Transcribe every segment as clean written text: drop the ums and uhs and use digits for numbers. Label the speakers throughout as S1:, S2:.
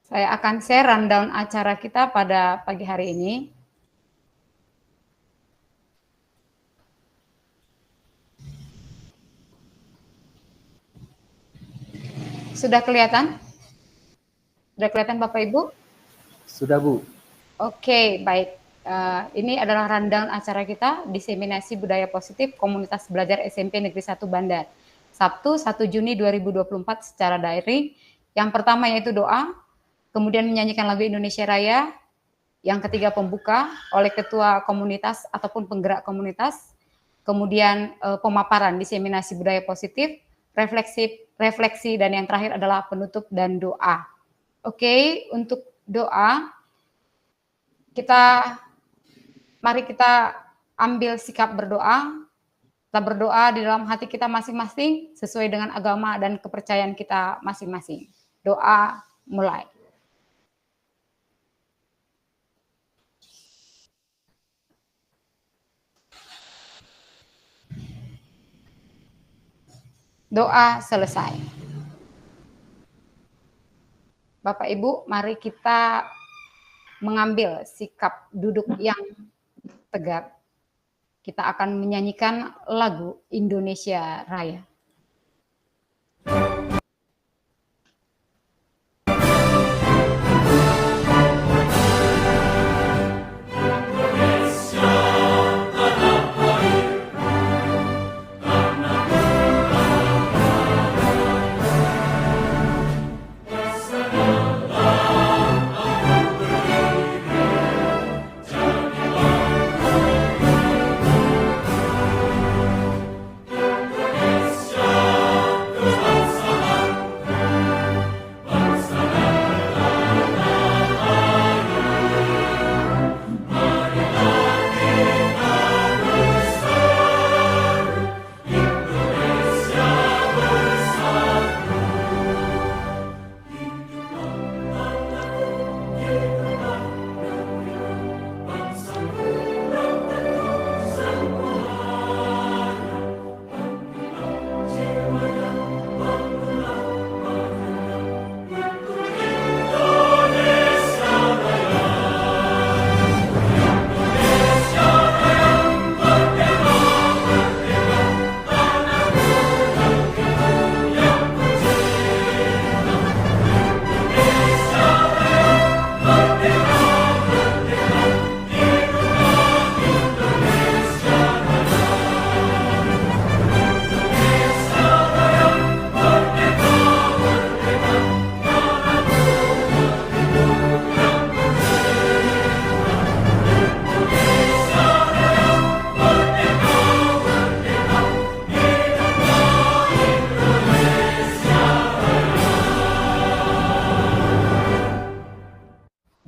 S1: Saya akan share rundown acara kita pada pagi hari ini. Sudah kelihatan? Sudah kelihatan Bapak Ibu?
S2: Sudah, Bu.
S1: Oke, baik. Ini adalah rundown acara kita, diseminasi budaya positif komunitas belajar SMP Negeri 1 Bandar. Sabtu 1 Juni 2024 secara daring. Yang pertama yaitu doa, kemudian menyanyikan lagu Indonesia Raya, yang ketiga pembuka oleh ketua komunitas ataupun penggerak komunitas, kemudian pemaparan diseminasi budaya positif, refleksi, dan yang terakhir adalah penutup dan doa. Oke, untuk doa, mari kita ambil sikap berdoa. Kita berdoa di dalam hati kita masing-masing sesuai dengan agama dan kepercayaan kita masing-masing. Doa mulai. Doa selesai. Bapak Ibu, mari kita mengambil sikap duduk yang tegap. Kita akan menyanyikan lagu Indonesia Raya.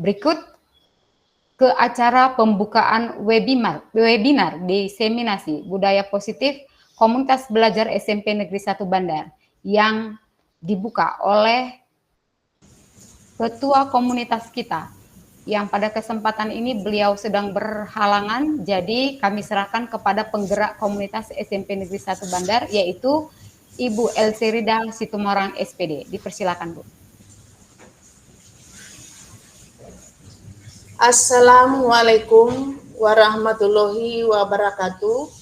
S1: Berikut ke acara pembukaan webinar diseminasi budaya positif komunitas belajar SMP Negeri 1 Bandar yang dibuka oleh ketua komunitas kita, yang pada kesempatan ini beliau sedang berhalangan, jadi kami serahkan kepada penggerak komunitas SMP Negeri 1 Bandar, yaitu Ibu Elsirida Situmorang SPD. Dipersilakan, Bu.
S3: Assalamualaikum warahmatullahi wabarakatuh.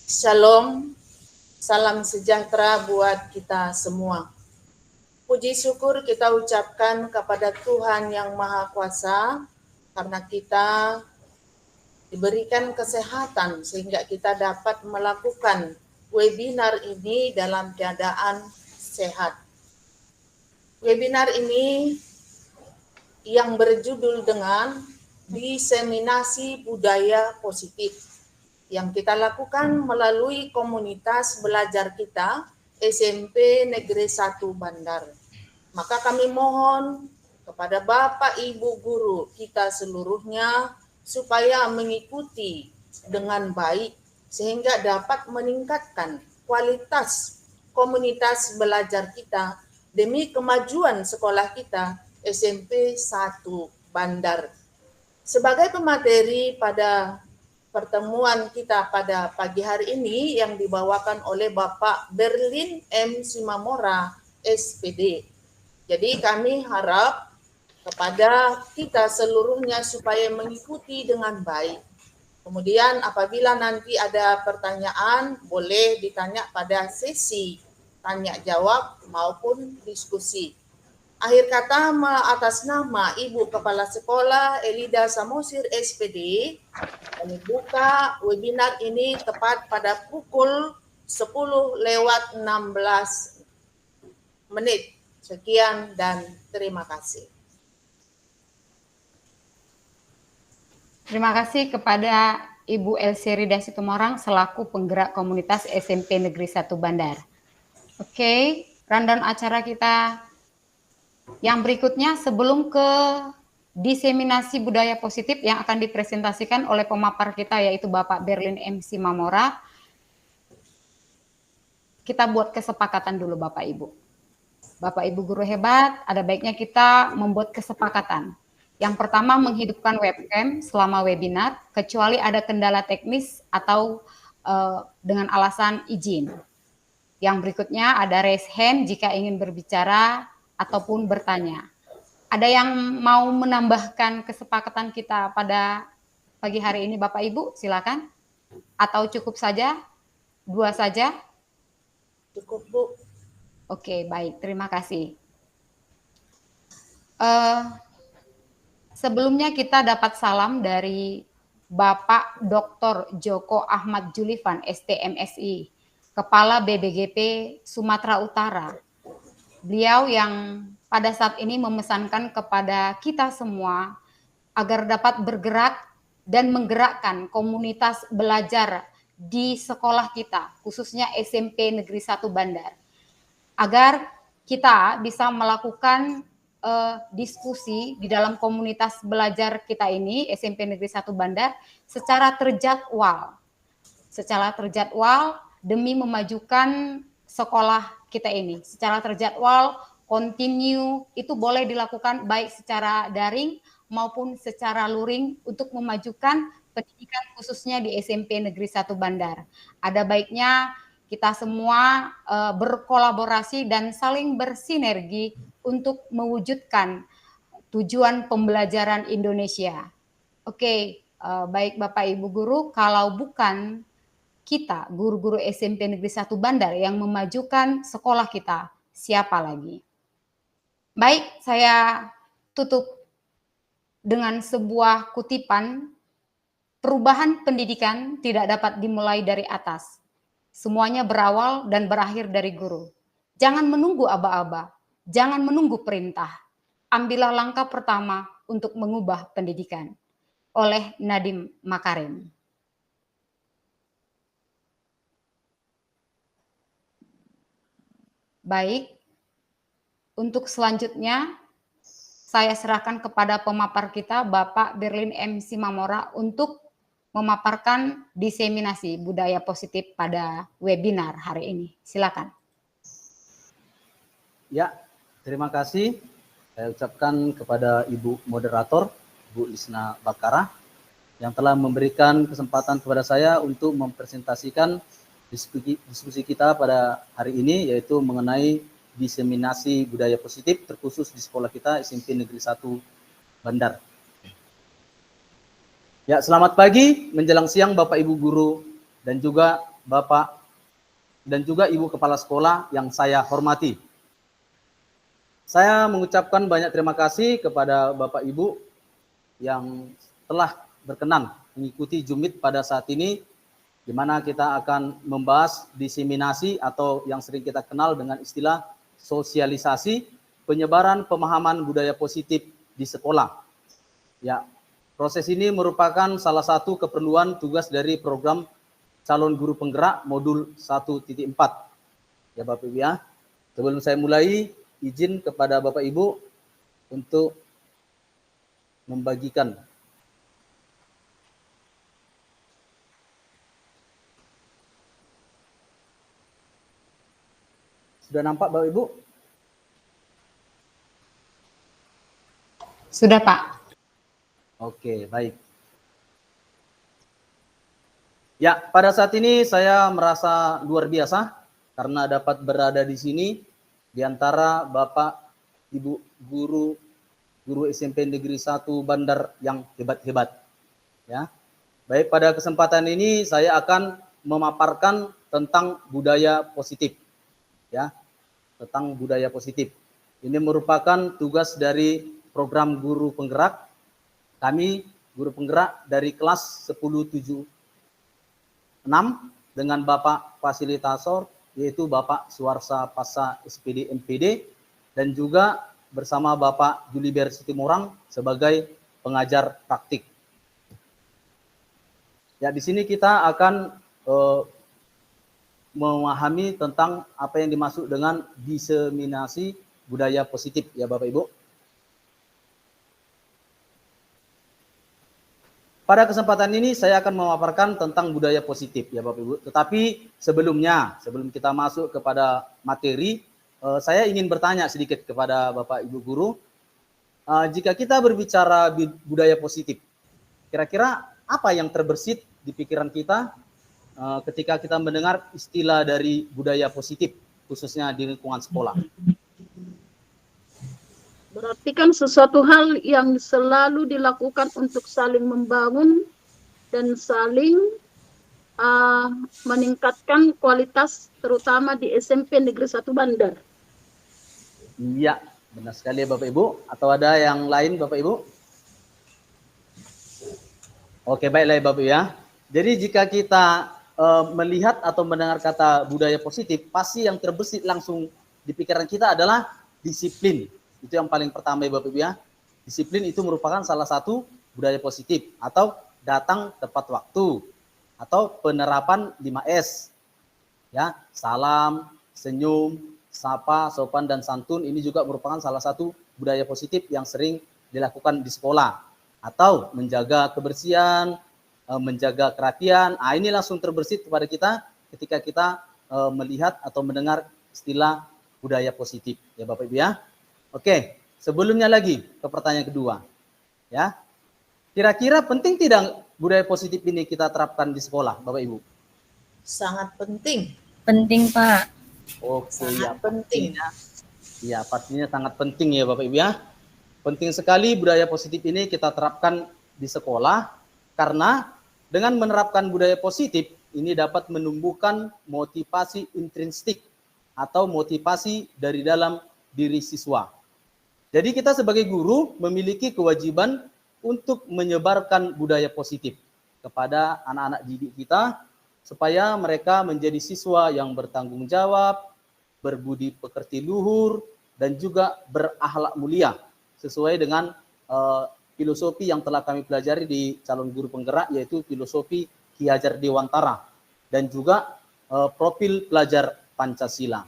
S3: Shalom, salam sejahtera buat kita semua. Puji syukur kita ucapkan kepada Tuhan yang Maha Kuasa karena kita diberikan kesehatan sehingga kita dapat melakukan webinar ini dalam keadaan sehat. Webinar ini yang berjudul dengan diseminasi budaya positif yang kita lakukan melalui komunitas belajar kita SMP Negeri 1 Bandar. Maka kami mohon kepada Bapak Ibu guru kita seluruhnya supaya mengikuti dengan baik sehingga dapat meningkatkan kualitas komunitas belajar kita demi kemajuan sekolah kita SMP 1 Bandar. Sebagai pemateri pada pertemuan kita pada pagi hari ini yang dibawakan oleh Bapak Berlin M. Simamora, SPD. Jadi kami harap kepada kita seluruhnya supaya mengikuti dengan baik. Kemudian apabila nanti ada pertanyaan, boleh ditanya pada sesi tanya jawab maupun diskusi. Akhir kata, atas nama Ibu Kepala Sekolah Elida Samosir SPD, kami buka webinar ini tepat pada pukul 10:16. Sekian dan terima kasih.
S1: Terima kasih kepada Ibu Elsirida Situmorang selaku penggerak komunitas SMP Negeri 1 Bandar. Oke, rundown acara kita yang berikutnya sebelum ke diseminasi budaya positif yang akan dipresentasikan oleh pemapar kita yaitu Bapak Berlin MC Mamora. Kita buat kesepakatan dulu Bapak Ibu. Bapak Ibu guru hebat, ada baiknya kita membuat kesepakatan. Yang pertama menghidupkan webcam selama webinar, kecuali ada kendala teknis atau dengan alasan izin. Yang berikutnya ada raise hand jika ingin berbicara ataupun bertanya. Ada yang mau menambahkan kesepakatan kita pada pagi hari ini Bapak Ibu? Silakan. Atau cukup saja? 2 saja?
S3: Cukup, Bu.
S1: Oke, baik. Terima kasih. Sebelumnya kita dapat salam dari Bapak Dr. Joko Ahmad Julifan, STMSI, Kepala BBGP Sumatera Utara. Beliau yang pada saat ini memesankan kepada kita semua agar dapat bergerak dan menggerakkan komunitas belajar di sekolah kita, khususnya SMP Negeri 1 Bandar, agar kita bisa melakukan diskusi di dalam komunitas belajar kita ini, SMP Negeri 1 Bandar, secara terjadwal demi memajukan sekolah kita ini. Secara terjadwal, continue, itu boleh dilakukan baik secara daring maupun secara luring untuk memajukan pendidikan khususnya di SMP Negeri 1 Bandar. Ada baiknya kita semua berkolaborasi dan saling bersinergi untuk mewujudkan tujuan pembelajaran Indonesia. Oke, baik Bapak Ibu guru, kalau bukan kita, guru-guru SMP Negeri 1 Bandar yang memajukan sekolah kita, siapa lagi? Baik, saya tutup dengan sebuah kutipan, perubahan pendidikan tidak dapat dimulai dari atas. Semuanya berawal dan berakhir dari guru. Jangan menunggu aba-aba, jangan menunggu perintah. Ambillah langkah pertama untuk mengubah pendidikan. Oleh Nadiem Makarim. Baik, untuk selanjutnya saya serahkan kepada pemapar kita Bapak Berlin MC Mamora untuk memaparkan diseminasi budaya positif pada webinar hari ini. Silakan.
S2: Ya, terima kasih. Saya ucapkan kepada Ibu Moderator, Bu Lisna Bakara, yang telah memberikan kesempatan kepada saya untuk mempresentasikan diskusi kita pada hari ini, yaitu mengenai diseminasi budaya positif terkhusus di sekolah kita SMP Negeri 1 Bandar. Ya, selamat pagi menjelang siang Bapak Ibu guru dan juga Bapak dan juga Ibu Kepala Sekolah yang saya hormati. Saya mengucapkan banyak terima kasih kepada Bapak Ibu yang telah berkenan mengikuti Jumit pada saat ini, di mana kita akan membahas diseminasi atau yang sering kita kenal dengan istilah sosialisasi penyebaran pemahaman budaya positif di sekolah. Ya, proses ini merupakan salah satu keperluan tugas dari program calon guru penggerak modul 1.4. Ya Bapak Ibu ya, sebelum saya mulai, izin kepada Bapak Ibu untuk membagikan. Sudah nampak Bapak Ibu?
S1: Sudah Pak.
S2: Oke, baik. Ya, pada saat ini saya merasa luar biasa karena dapat berada di sini di antara Bapak, Ibu guru guru SMP Negeri 1 Bandar yang hebat-hebat. Ya. Baik, pada kesempatan ini saya akan memaparkan tentang budaya positif. Ya, tentang budaya positif. Ini merupakan tugas dari program guru penggerak. Kami guru penggerak dari kelas 1076 dengan Bapak fasilitator yaitu Bapak Suarsa Pasa SPD MPD dan juga bersama Bapak Juliber Sitimorang sebagai pengajar praktik. Ya, di sini kita akan memahami tentang apa yang dimaksud dengan diseminasi budaya positif, ya Bapak Ibu. Pada kesempatan ini saya akan memaparkan tentang budaya positif, ya Bapak Ibu. Tetapi sebelum kita masuk kepada materi, saya ingin bertanya sedikit kepada Bapak Ibu guru. Jika kita berbicara budaya positif, kira-kira apa yang terbersit di pikiran kita ketika kita mendengar istilah dari budaya positif, khususnya di lingkungan sekolah?
S4: Berarti kan sesuatu hal yang selalu dilakukan untuk saling membangun dan saling meningkatkan kualitas, terutama di SMP Negeri 1 Bandar.
S2: Iya, benar sekali ya Bapak Ibu. Atau ada yang lain Bapak Ibu? Oke, baiklah ya Bapak ya. Jadi jika kita melihat atau mendengar kata budaya positif, pasti yang terbesit langsung di pikiran kita adalah disiplin. Itu yang paling pertama ya Bapak Ibu ya. Disiplin itu merupakan salah satu budaya positif, atau datang tepat waktu, atau penerapan 5S. Ya, salam, senyum, sapa, sopan dan santun ini juga merupakan salah satu budaya positif yang sering dilakukan di sekolah. Atau menjaga kebersihan, menjaga kerapian. Ini langsung terbersit kepada kita ketika kita melihat atau mendengar istilah budaya positif, ya Bapak Ibu ya. Oke, sebelumnya lagi ke pertanyaan kedua. Ya. Kira-kira penting tidak budaya positif ini kita terapkan di sekolah, Bapak Ibu?
S3: Sangat penting.
S5: Penting, Pak.
S2: Oke,
S3: Sangat
S2: ya,
S3: penting.
S2: Ya, pastinya sangat penting ya Bapak Ibu ya. Penting sekali budaya positif ini kita terapkan di sekolah, karena dengan menerapkan budaya positif ini dapat menumbuhkan motivasi intrinsik atau motivasi dari dalam diri siswa. Jadi kita sebagai guru memiliki kewajiban untuk menyebarkan budaya positif kepada anak-anak didik kita supaya mereka menjadi siswa yang bertanggung jawab, berbudi pekerti luhur, dan juga berakhlak mulia sesuai dengan filosofi yang telah kami pelajari di calon guru penggerak, yaitu filosofi Ki Hajar Dewantara dan juga profil pelajar Pancasila.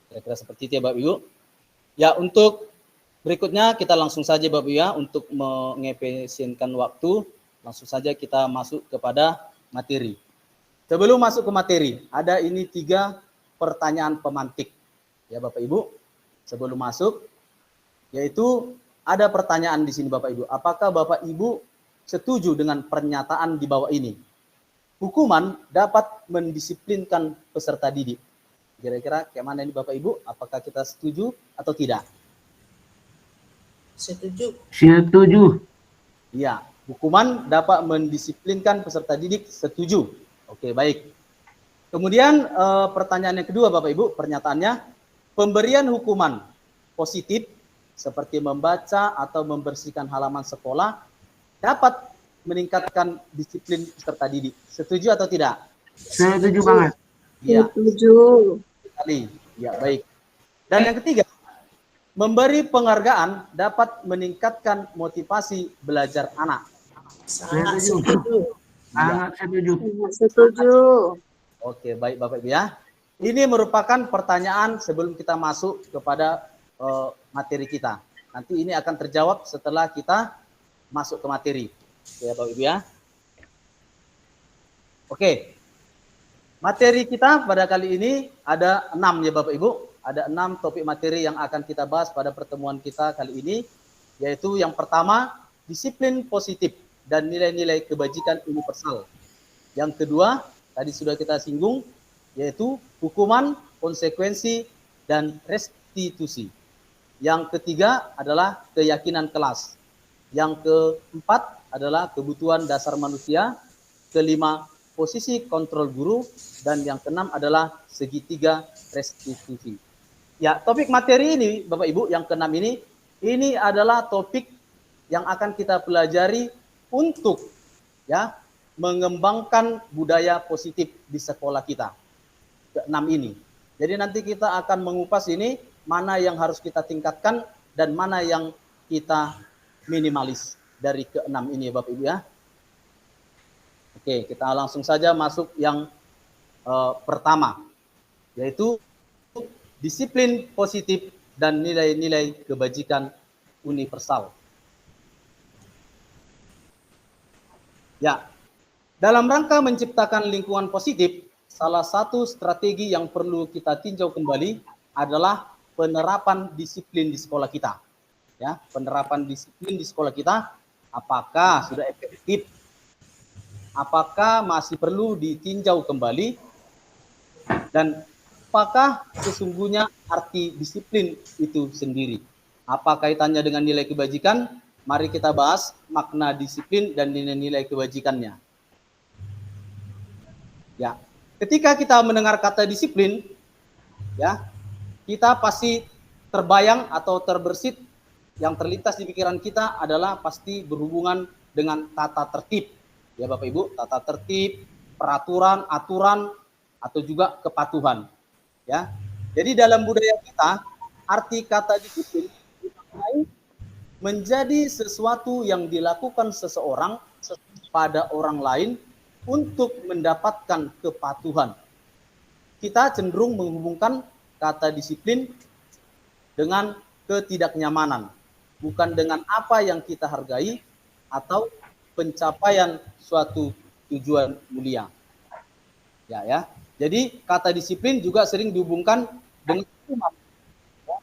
S2: Kira-kira seperti itu ya Bapak Ibu. Ya, untuk berikutnya kita langsung saja Bapak Ibu ya, untuk mengefisienkan waktu, langsung saja kita masuk kepada materi. Sebelum masuk ke materi, ada ini 3 pertanyaan pemantik ya Bapak Ibu. Sebelum masuk, yaitu ada pertanyaan di sini Bapak Ibu. Apakah Bapak Ibu setuju dengan pernyataan di bawah ini? Hukuman dapat mendisiplinkan peserta didik. Kira-kira kayak mana ini Bapak Ibu? Apakah kita setuju atau tidak?
S3: Setuju.
S4: Setuju.
S2: Iya, hukuman dapat mendisiplinkan peserta didik, setuju. Oke, baik. Kemudian pertanyaan yang kedua Bapak Ibu, pernyataannya, pemberian hukuman positif seperti membaca atau membersihkan halaman sekolah dapat meningkatkan disiplin peserta didik. Setuju atau tidak?
S4: Setuju banget.
S2: Iya.
S4: Setuju.
S2: Sekali. Ya, baik. Dan yang ketiga, memberi penghargaan dapat meningkatkan motivasi belajar anak.
S3: Sangat
S4: Setuju.
S3: setuju.
S4: Sangat setuju. Setuju.
S2: Oke, baik Bapak Ibu ya. Ini merupakan pertanyaan sebelum kita masuk kepada materi kita. Nanti ini akan terjawab setelah kita masuk ke materi. Ya Bapak Ibu ya. Oke. Materi kita pada kali ini ada 6 ya Bapak Ibu. Ada 6 topik materi yang akan kita bahas pada pertemuan kita kali ini. Yaitu yang pertama, disiplin positif dan nilai-nilai kebajikan universal. Yang kedua, tadi sudah kita singgung, yaitu hukuman, konsekuensi, dan restitusi. Yang ketiga adalah keyakinan kelas. Yang keempat adalah kebutuhan dasar manusia. Kelima, posisi kontrol guru. Dan yang keenam adalah segitiga restitusi. Ya, topik materi ini Bapak Ibu yang keenam ini adalah topik yang akan kita pelajari untuk ya mengembangkan budaya positif di sekolah kita. Keenam ini. Jadi nanti kita akan mengupas ini mana yang harus kita tingkatkan dan mana yang kita minimalis dari keenam ini Bapak Ibu ya. Oke, kita langsung saja masuk yang pertama, yaitu disiplin positif dan nilai-nilai kebajikan universal. Ya, dalam rangka menciptakan lingkungan positif, salah satu strategi yang perlu kita tinjau kembali adalah penerapan disiplin di sekolah kita. Ya, penerapan disiplin di sekolah kita, apakah sudah efektif? Apakah masih perlu ditinjau kembali? Dan apakah sesungguhnya arti disiplin itu sendiri? Apa kaitannya dengan nilai kebajikan? Mari kita bahas makna disiplin dan nilai-nilai kebajikannya. Ya, ketika kita mendengar kata disiplin, ya, kita pasti terbayang atau terbersit yang terlintas di pikiran kita adalah pasti berhubungan dengan tata tertib. Ya Bapak Ibu, tata tertib, peraturan, aturan, atau juga kepatuhan. Ya, jadi dalam budaya kita, arti kata disiplin menjadi sesuatu yang dilakukan seseorang pada orang lain untuk mendapatkan kepatuhan. Kita cenderung menghubungkan kata disiplin dengan ketidaknyamanan, bukan dengan apa yang kita hargai atau pencapaian suatu tujuan mulia. Ya. Jadi kata disiplin juga sering dihubungkan dengan hukuman. Ya.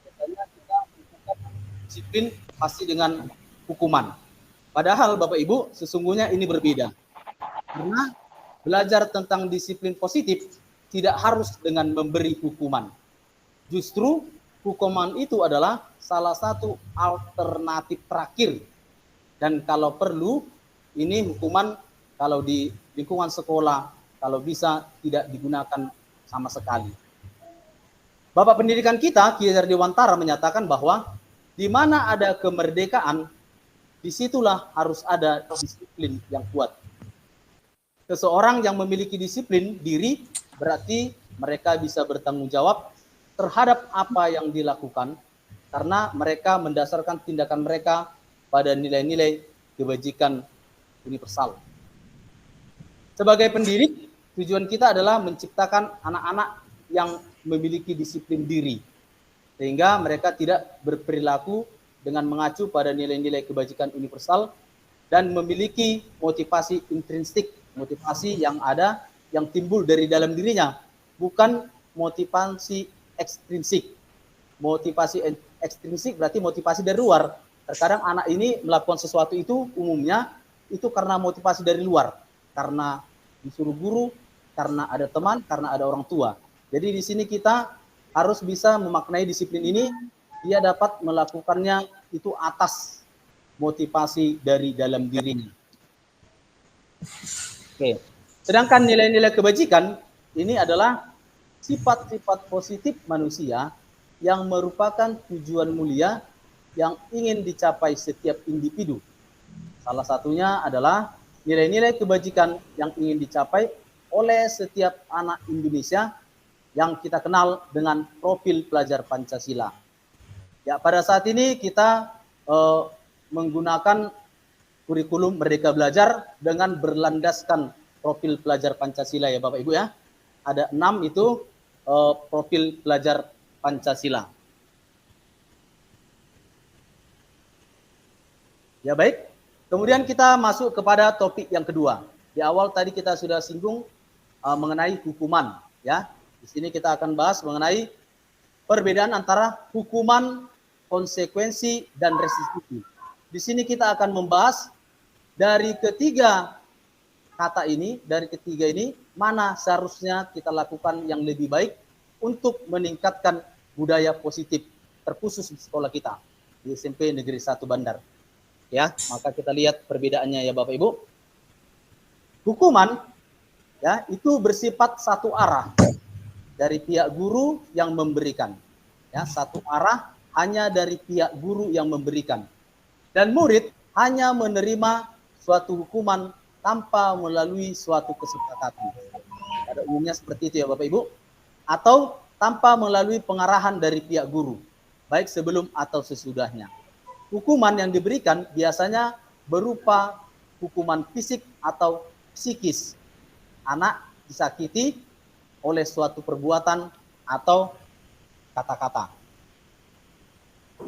S2: Biasanya kita hubungkan disiplin pasti dengan hukuman. Padahal Bapak Ibu sesungguhnya ini berbeda. Karena belajar tentang disiplin positif tidak harus dengan memberi hukuman. Justru hukuman itu adalah salah satu alternatif terakhir. Dan kalau perlu, ini hukuman kalau di lingkungan sekolah, kalau bisa tidak digunakan sama sekali. Bapak pendidikan kita, Ki Hajar Dewantara menyatakan bahwa di mana ada kemerdekaan, disitulah harus ada disiplin yang kuat. Seseorang yang memiliki disiplin diri, berarti mereka bisa bertanggung jawab terhadap apa yang dilakukan, karena mereka mendasarkan tindakan mereka pada nilai-nilai kebajikan universal. Sebagai pendidik, tujuan kita adalah menciptakan anak-anak yang memiliki disiplin diri, sehingga mereka tidak berperilaku dengan mengacu pada nilai-nilai kebajikan universal dan memiliki motivasi intrinsik, motivasi yang ada, yang timbul dari dalam dirinya, bukan motivasi ekstrinsik. Motivasi ekstrinsik berarti motivasi dari luar. Terkadang anak ini melakukan sesuatu itu umumnya itu karena motivasi dari luar, karena disuruh guru, karena ada teman, karena ada orang tua. Jadi di sini kita harus bisa memaknai disiplin ini, dia dapat melakukannya itu atas motivasi dari dalam dirinya. Oke. Sedangkan nilai-nilai kebajikan ini adalah sifat-sifat positif manusia yang merupakan tujuan mulia yang ingin dicapai setiap individu. Salah satunya adalah nilai-nilai kebajikan yang ingin dicapai oleh setiap anak Indonesia yang kita kenal dengan profil pelajar Pancasila. Ya, pada saat ini kita menggunakan kurikulum Merdeka Belajar dengan berlandaskan profil pelajar Pancasila ya Bapak Ibu ya. Ada 6 itu profil pelajar Pancasila. Ya baik, kemudian kita masuk kepada topik yang kedua. Di awal tadi kita sudah singgung mengenai hukuman. Ya, di sini kita akan bahas mengenai perbedaan antara hukuman, konsekuensi, dan restitusi. Di sini kita akan membahas dari ketiga kata ini, mana seharusnya kita lakukan yang lebih baik untuk meningkatkan budaya positif terkhusus di sekolah kita di SMP Negeri 1 Bandar. Ya, maka kita lihat perbedaannya ya Bapak Ibu. Hukuman ya itu bersifat satu arah dari pihak guru yang memberikan. Ya, satu arah hanya dari pihak guru yang memberikan. Dan murid hanya menerima suatu hukuman tanpa melalui suatu kesepakatan. Pada umumnya seperti itu ya Bapak Ibu. Atau tanpa melalui pengarahan dari pihak guru, baik sebelum atau sesudahnya. Hukuman yang diberikan biasanya berupa hukuman fisik atau psikis. Anak disakiti oleh suatu perbuatan atau kata-kata.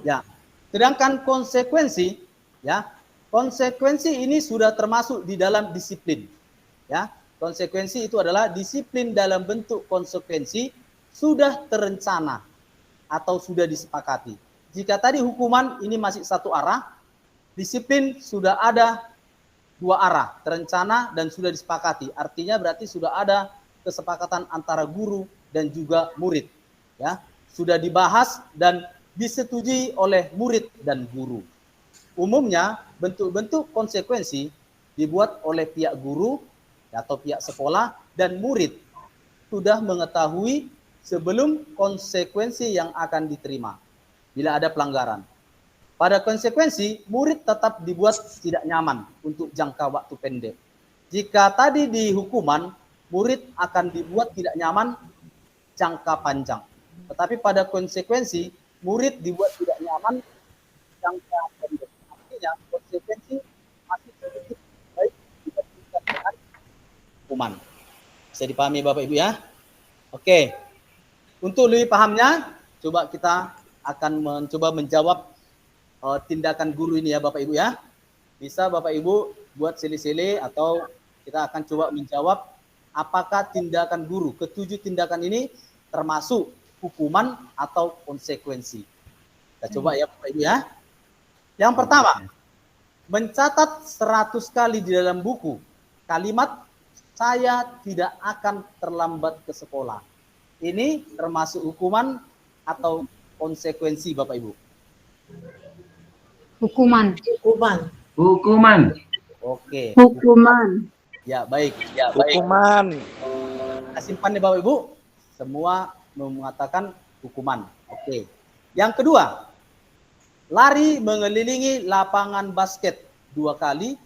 S2: Ya, sedangkan konsekuensi, ya, konsekuensi ini sudah termasuk di dalam disiplin. Ya, konsekuensi itu adalah disiplin dalam bentuk konsekuensi sudah terencana atau sudah disepakati. Jika tadi hukuman ini masih satu arah, disiplin sudah ada dua arah, terencana dan sudah disepakati. Artinya berarti sudah ada kesepakatan antara guru dan juga murid. Ya, sudah dibahas dan disetujui oleh murid dan guru. Umumnya bentuk-bentuk konsekuensi dibuat oleh pihak guru atau pihak sekolah dan murid sudah mengetahui sebelum konsekuensi yang akan diterima bila ada pelanggaran. Pada konsekuensi, murid tetap dibuat tidak nyaman untuk jangka waktu pendek. Jika tadi di hukuman, murid akan dibuat tidak nyaman jangka panjang. Tetapi pada konsekuensi, murid dibuat tidak nyaman jangka pendek. Artinya konsekuensi masih sedikit baik dibandingkan dengan hukuman. Bisa dipahami Bapak Ibu ya? Oke. Untuk lebih pahamnya, coba kita akan mencoba menjawab tindakan guru ini ya Bapak Ibu ya. Bisa Bapak Ibu buat sele-sele atau kita akan coba menjawab apakah tindakan guru, ketujuh tindakan ini termasuk hukuman atau konsekuensi. Kita coba ya Bapak Ibu ya. Yang pertama, mencatat 100 kali di dalam buku kalimat saya tidak akan terlambat ke sekolah. Ini termasuk hukuman atau konsekuensi Bapak Ibu?
S1: Hukuman.
S5: Hukuman.
S2: Oke.
S4: Hukuman.
S2: Ya, baik.
S6: Hukuman.
S2: Kita simpan ya Bapak Ibu. Semua mengatakan hukuman. Oke. Yang kedua, lari mengelilingi lapangan basket 2 kali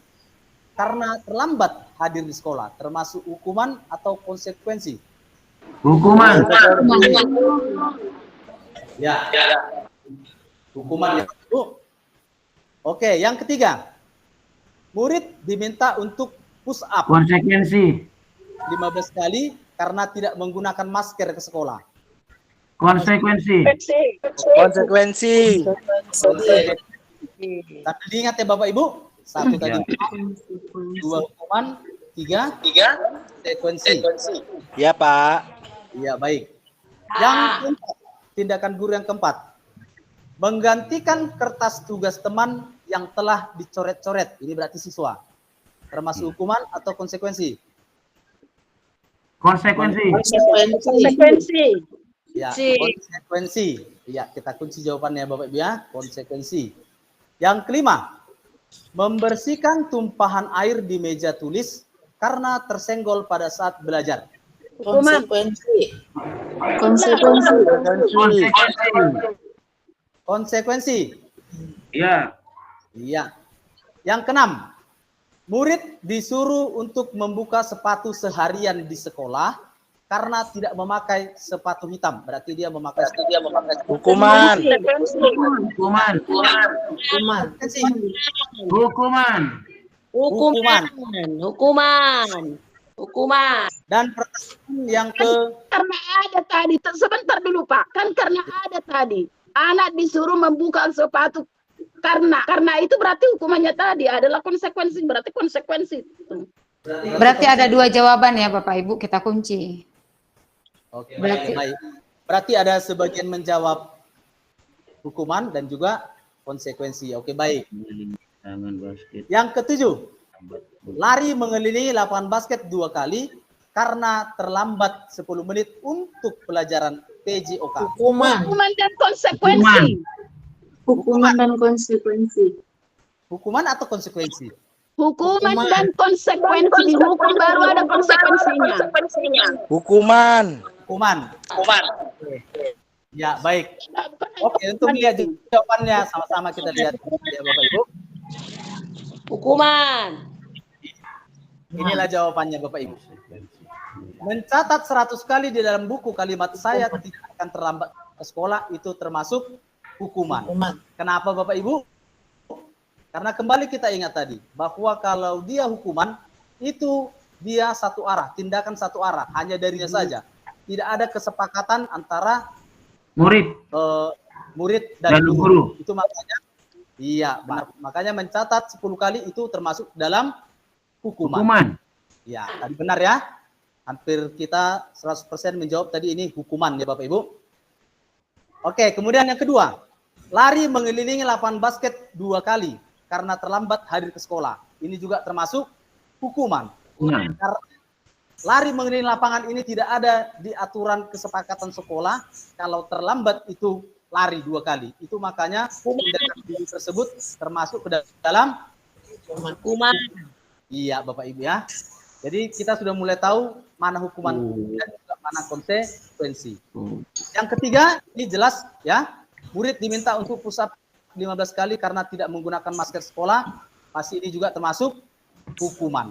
S2: karena terlambat hadir di sekolah. Termasuk hukuman atau konsekuensi?
S5: Hukuman.
S2: Ya. Hukuman ya Bu. Oke, yang ketiga. Murid diminta untuk push up
S5: Konsekuensi.
S2: 15 kali karena tidak menggunakan masker ke sekolah.
S5: Konsekuensi.
S6: Konsekuensi.
S2: Tapi diingat ya Bapak Ibu, 1 tadi, 2 hukuman, 3 konsekuensi.
S6: Ya Pak.
S2: Iya baik. Yang keempat, tindakan guru yang keempat, menggantikan kertas tugas teman yang telah dicoret-coret. Ini berarti siswa. Termasuk hukuman atau konsekuensi?
S5: Konsekuensi.
S2: Ya, konsekuensi. Ya, kita kunci jawabannya Bapak Ibu ya, konsekuensi. Yang kelima, membersihkan tumpahan air di meja tulis karena tersenggol pada saat belajar. Konsekuensi.
S5: Ya.
S2: Iya. Yang keenam, murid disuruh untuk membuka sepatu seharian di sekolah karena tidak memakai sepatu hitam. Berarti dia memakai
S6: Hukuman.
S2: Hukuman. Dan pertanyaan yang
S4: Karena ada tadi, sebentar dulu Pak, kan karena ada tadi, anak disuruh membuka sepatu karena itu berarti hukumannya tadi adalah konsekuensi, berarti konsekuensi.
S1: Berarti ada 2 jawaban ya Bapak Ibu, kita kunci.
S2: Oke, baik. Berarti ada sebagian menjawab hukuman dan juga konsekuensi. Oke, baik. Yang ketujuh, lari mengelilingi lapangan basket 2 kali karena terlambat 10 menit untuk pelajaran PJOK?
S3: Hukuman.
S4: Hukuman dan konsekuensi.
S7: Hukuman dan konsekuensi.
S2: Hukuman atau konsekuensi?
S4: Hukuman dan konsekuensi. Dihukum baru ada konsekuensinya.
S6: Hukuman.
S2: Hukuman. Ya, baik. Oke, untuk lihat jawabannya sama-sama kita lihat ya Bapak Ibu.
S8: Hukuman.
S2: Inilah jawabannya Bapak Ibu. Mencatat 100 kali di dalam buku kalimat saya tidak akan terlambat ke sekolah itu termasuk hukuman. Kenapa Bapak Ibu? Karena kembali kita ingat tadi bahwa kalau dia hukuman itu dia satu arah, tindakan satu arah, hanya darinya saja. Tidak ada kesepakatan antara murid dan guru. Itu makanya iya, benar. Makanya mencatat 10 kali itu termasuk dalam hukuman. Ya, tadi benar ya. Hampir kita 100% menjawab tadi ini hukuman ya Bapak Ibu. Oke, kemudian yang kedua. Lari mengelilingi lapangan basket 2 kali karena terlambat hadir ke sekolah. Ini juga termasuk hukuman. Karena lari mengelilingi lapangan ini tidak ada di aturan kesepakatan sekolah. Kalau terlambat itu lari 2 kali. Itu makanya tindakan tersebut termasuk ke dalam
S8: Hukuman.
S2: Iya Bapak Ibu ya. Jadi kita sudah mulai tahu mana hukuman dan juga mana konsekuensi. Yang ketiga, ini jelas ya. Murid diminta untuk push up 15 kali karena tidak menggunakan masker sekolah. Pasti ini juga termasuk hukuman.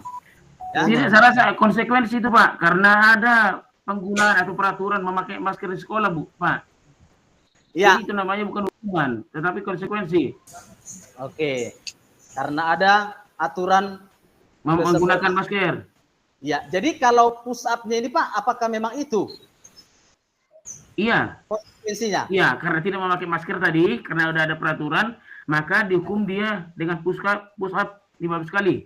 S2: Ya.
S5: Tidak, saya rasa konsekuensi itu Pak, karena ada penggunaan atau peraturan memakai masker di sekolah Pak.
S2: Iya.
S5: Jadi itu namanya bukan hukuman, tetapi konsekuensi.
S2: Oke, karena ada aturan
S5: menggunakan masker.
S2: Ya, jadi kalau push up-nya ini Pak, apakah memang itu?
S5: Iya.
S2: Konsekuensinya?
S5: Iya, karena tidak memakai masker tadi, karena udah ada peraturan, maka dihukum dia dengan push up 15 kali.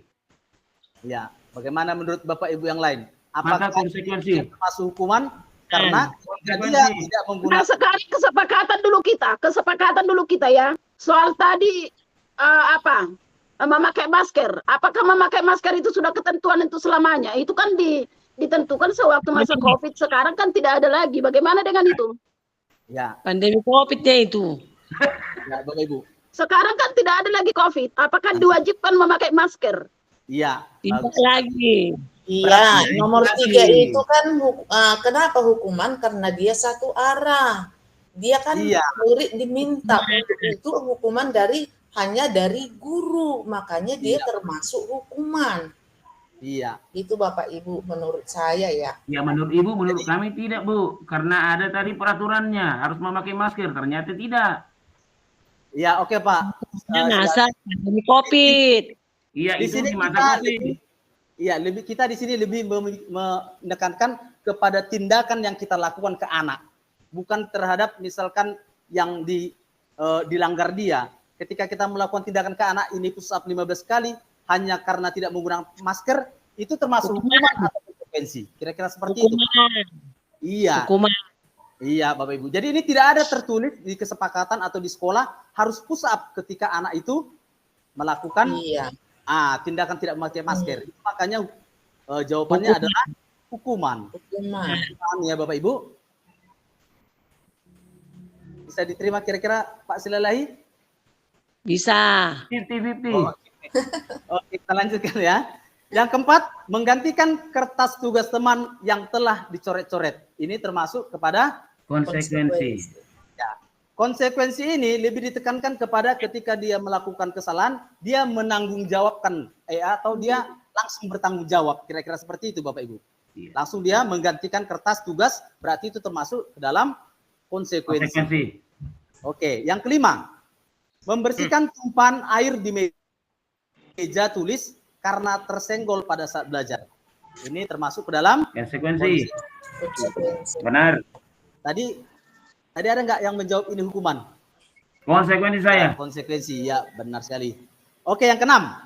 S2: Ya, bagaimana menurut Bapak Ibu yang lain?
S5: Maka konsekuensi
S2: termasuk hukuman karena dia tidak menggunakan.
S4: Nah, sekarang kesepakatan dulu kita ya. Soal tadi memakai masker. Apakah memakai masker itu sudah ketentuan untuk selamanya? Itu kan ditentukan sewaktu masa COVID. Sekarang kan tidak ada lagi. Bagaimana dengan itu?
S2: Ya.
S8: Pandemi COVID-nya itu.
S2: Ya, Bapak Ibu.
S4: Sekarang kan tidak ada lagi COVID. Apakah diwajibkan memakai masker?
S2: Iya.
S8: Tidak lagi.
S3: Iya, nomor 3 itu kan kenapa hukuman? Karena dia satu arah. Dia kan murid diminta untuk itu hukuman hanya dari guru, makanya dia termasuk hukuman.
S2: Iya.
S3: Itu Bapak Ibu menurut saya ya.
S5: Ya menurut Ibu, menurut kami tidak Bu, karena ada tadi peraturannya harus memakai masker, ternyata tidak.
S2: Iya, oke Pak.
S8: Masa pandemi COVID.
S5: Iya,
S2: di
S5: itu
S2: sini
S5: di masa
S2: kita di sini lebih menekankan kepada tindakan yang kita lakukan ke anak, bukan terhadap misalkan yang dilanggar dia. Ketika kita melakukan tindakan ke anak ini push up 15 kali hanya karena tidak menggunakan masker, itu termasuk hukuman atau konsekuensi. Kira-kira seperti itu. Iya.
S8: Hukuman.
S2: Iya, Bapak Ibu. Jadi ini tidak ada tertulis di kesepakatan atau di sekolah harus push up ketika anak itu melakukan tindakan tidak memakai masker. Makanya jawabannya adalah hukuman. Paham ya Bapak Ibu? Bisa diterima kira-kira Pak Silalahi?
S8: Bisa.
S5: 50-50.
S2: Oke, kita lanjutkan ya. Yang keempat, menggantikan kertas tugas teman yang telah dicoret-coret. Ini termasuk kepada
S5: konsekuensi.
S2: Ya. Konsekuensi ini lebih ditekankan kepada ketika dia melakukan kesalahan, dia menanggung jawabkan atau dia langsung bertanggung jawab. Kira-kira seperti itu Bapak Ibu. Langsung dia menggantikan kertas tugas, berarti itu termasuk ke dalam konsekuensi. Oke, yang kelima, membersihkan tumpahan air di meja tulis karena tersenggol pada saat belajar. Ini termasuk ke dalam
S5: konsekuensi. Benar.
S2: Tadi ada nggak yang menjawab ini hukuman?
S5: Konsekuensi saya.
S2: Konsekuensi, ya benar sekali. Oke, yang keenam,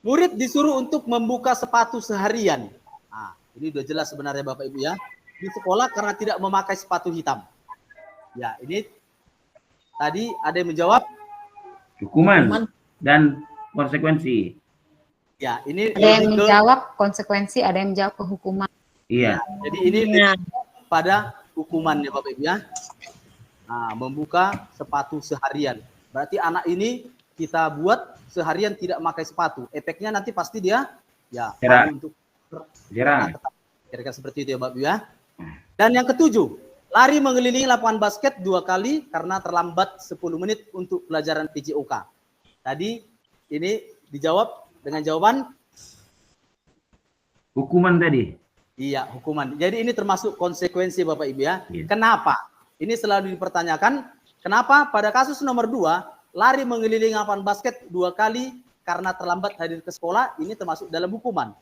S2: murid disuruh untuk membuka sepatu seharian. Nah, ini udah jelas sebenarnya Bapak Ibu ya. Di sekolah karena tidak memakai sepatu hitam. Ya, ini tadi ada yang menjawab
S5: hukuman dan konsekuensi.
S2: Ya, ini
S1: ada yang menjawab konsekuensi, ada yang menjawab ke hukuman.
S5: Iya.
S2: Jadi ini pada hukumannya Bapak Ibu ya. Nah, membuka sepatu seharian. Berarti anak ini kita buat seharian tidak pakai sepatu. Efeknya nanti pasti dia ya untuk kira-kira seperti itu ya Bapak Ibu ya. Dan yang ketujuh, lari mengelilingi lapangan basket 2 kali karena terlambat 10 menit untuk pelajaran PJOK. Tadi ini dijawab dengan jawaban
S5: hukuman tadi.
S2: iya, hukuman. Jadi ini termasuk konsekuensi Bapak Ibu ya. Kenapa? Ini selalu dipertanyakan, kenapa pada kasus nomor 2, lari mengelilingi lapangan basket 2 kali karena terlambat hadir ke sekolah, ini termasuk dalam hukuman.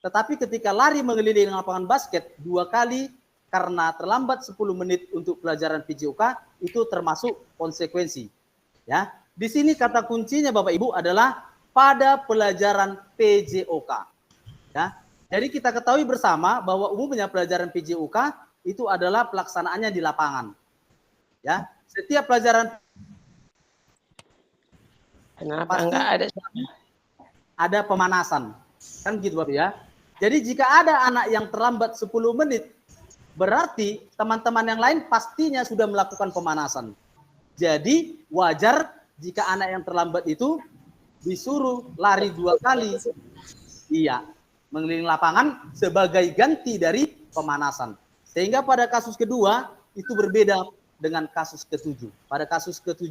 S2: Tetapi ketika lari mengelilingi lapangan basket 2 kali karena terlambat 10 menit untuk pelajaran PJOK, itu termasuk konsekuensi. Ya, di sini kata kuncinya Bapak Ibu adalah pada pelajaran PJOK. Ya, jadi kita ketahui bersama bahwa umumnya pelajaran PJOK itu adalah pelaksanaannya di lapangan. Ya, setiap pelajaran
S8: Kenapa enggak
S2: ada pemanasan. Kan gitu Bapak ya. Jadi jika ada anak yang terlambat 10 menit, berarti teman-teman yang lain pastinya sudah melakukan pemanasan. Jadi wajar jika anak yang terlambat itu disuruh lari 2 kali. Iya, mengelilingi lapangan sebagai ganti dari pemanasan. Sehingga pada kasus kedua itu berbeda dengan kasus ke-7. Pada kasus ke-7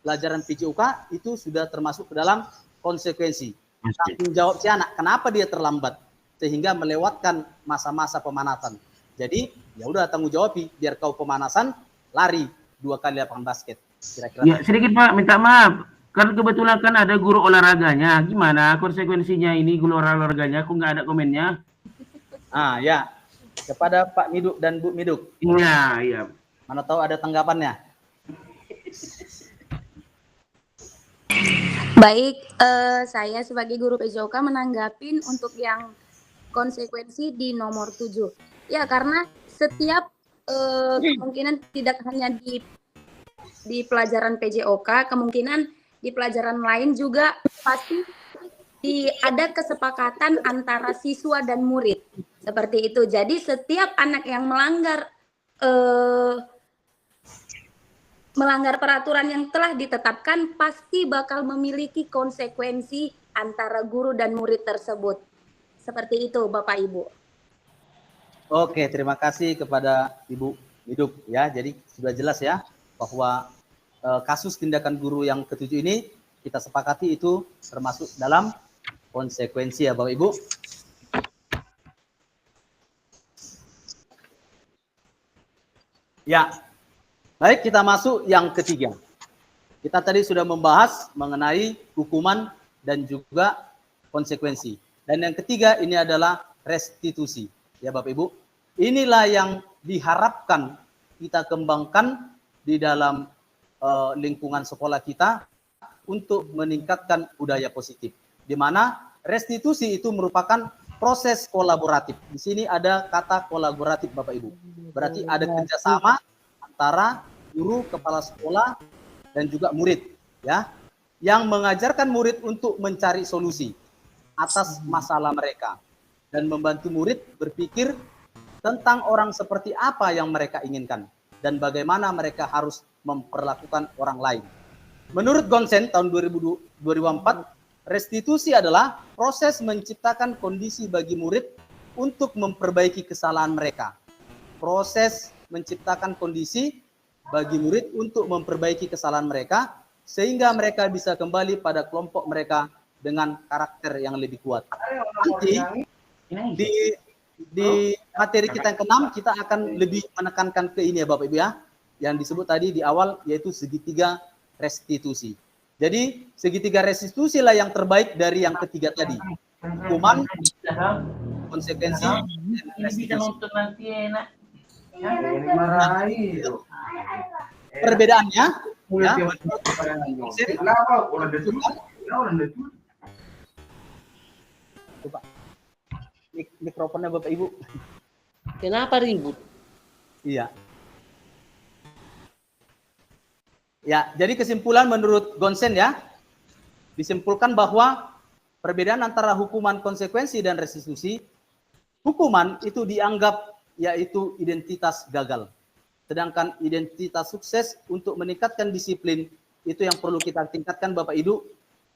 S2: pelajaran PJOK itu sudah termasuk ke dalam konsekuensi. Tanggung jawab si anak, kenapa dia terlambat sehingga melewatkan masa-masa pemanasan. Jadi ya udah tanggung jawab, biar kau pemanasan lari 2 kali lapangan basket. Kira-kira.
S5: Ya, sedikit Pak, minta maaf. Kan kebetulan kan ada guru olahraganya. Gimana konsekuensinya ini guru olahraganya? Kok nggak ada komennya?
S2: Ah ya, kepada Pak Miduk dan Bu Miduk.
S5: Iya, iya.
S2: Mana tahu ada tanggapannya.
S9: Baik, saya sebagai guru PJOK menanggapin untuk yang konsekuensi di nomor 7. Ya, karena setiap kemungkinan tidak hanya di pelajaran PJOK, kemungkinan di pelajaran lain juga pasti ada kesepakatan antara siswa dan murid. Seperti itu. Jadi setiap anak yang melanggar peraturan yang telah ditetapkan pasti bakal memiliki konsekuensi antara guru dan murid tersebut. Seperti itu Bapak Ibu.
S2: Oke, terima kasih kepada Ibu Miduk ya. Jadi sudah jelas ya bahwa kasus tindakan guru yang ke-7 ini kita sepakati itu termasuk dalam konsekuensi ya Bapak Ibu. Ya, baik kita masuk yang ketiga. Kita tadi sudah membahas mengenai hukuman dan juga konsekuensi. Dan yang ketiga ini adalah restitusi. Ya Bapak Ibu, inilah yang diharapkan kita kembangkan di dalam lingkungan sekolah kita untuk meningkatkan budaya positif. Di mana restitusi itu merupakan proses kolaboratif. Di sini ada kata kolaboratif Bapak Ibu. Berarti ada kerjasama antara guru, kepala sekolah, dan juga murid, ya, yang mengajarkan murid untuk mencari solusi atas masalah mereka dan membantu murid berpikir tentang orang seperti apa yang mereka inginkan dan bagaimana mereka harus memperlakukan orang lain. Menurut Gonsen tahun 2004, restitusi adalah proses menciptakan kondisi bagi murid untuk memperbaiki kesalahan mereka. Proses menciptakan kondisi bagi murid untuk memperbaiki kesalahan mereka sehingga mereka bisa kembali pada kelompok mereka dengan karakter yang lebih kuat. Nanti di materi kita yang ke-6 kita akan lebih menekankan ke ini ya Bapak Ibu ya, yang disebut tadi di awal yaitu segitiga restitusi. Jadi segitiga restitusi lah yang terbaik dari yang ketiga tadi. Hukuman, konsekuensi, dan restitusi. Perbedaannya ya, coba mikrofonnya Bapak Ibu.
S8: Kenapa ribut?
S2: Iya. Ya, jadi kesimpulan menurut Gonsen ya, disimpulkan bahwa perbedaan antara hukuman, konsekuensi, dan restitusi, hukuman itu dianggap yaitu identitas gagal. Sedangkan identitas sukses untuk meningkatkan disiplin, itu yang perlu kita tingkatkan Bapak Ibu,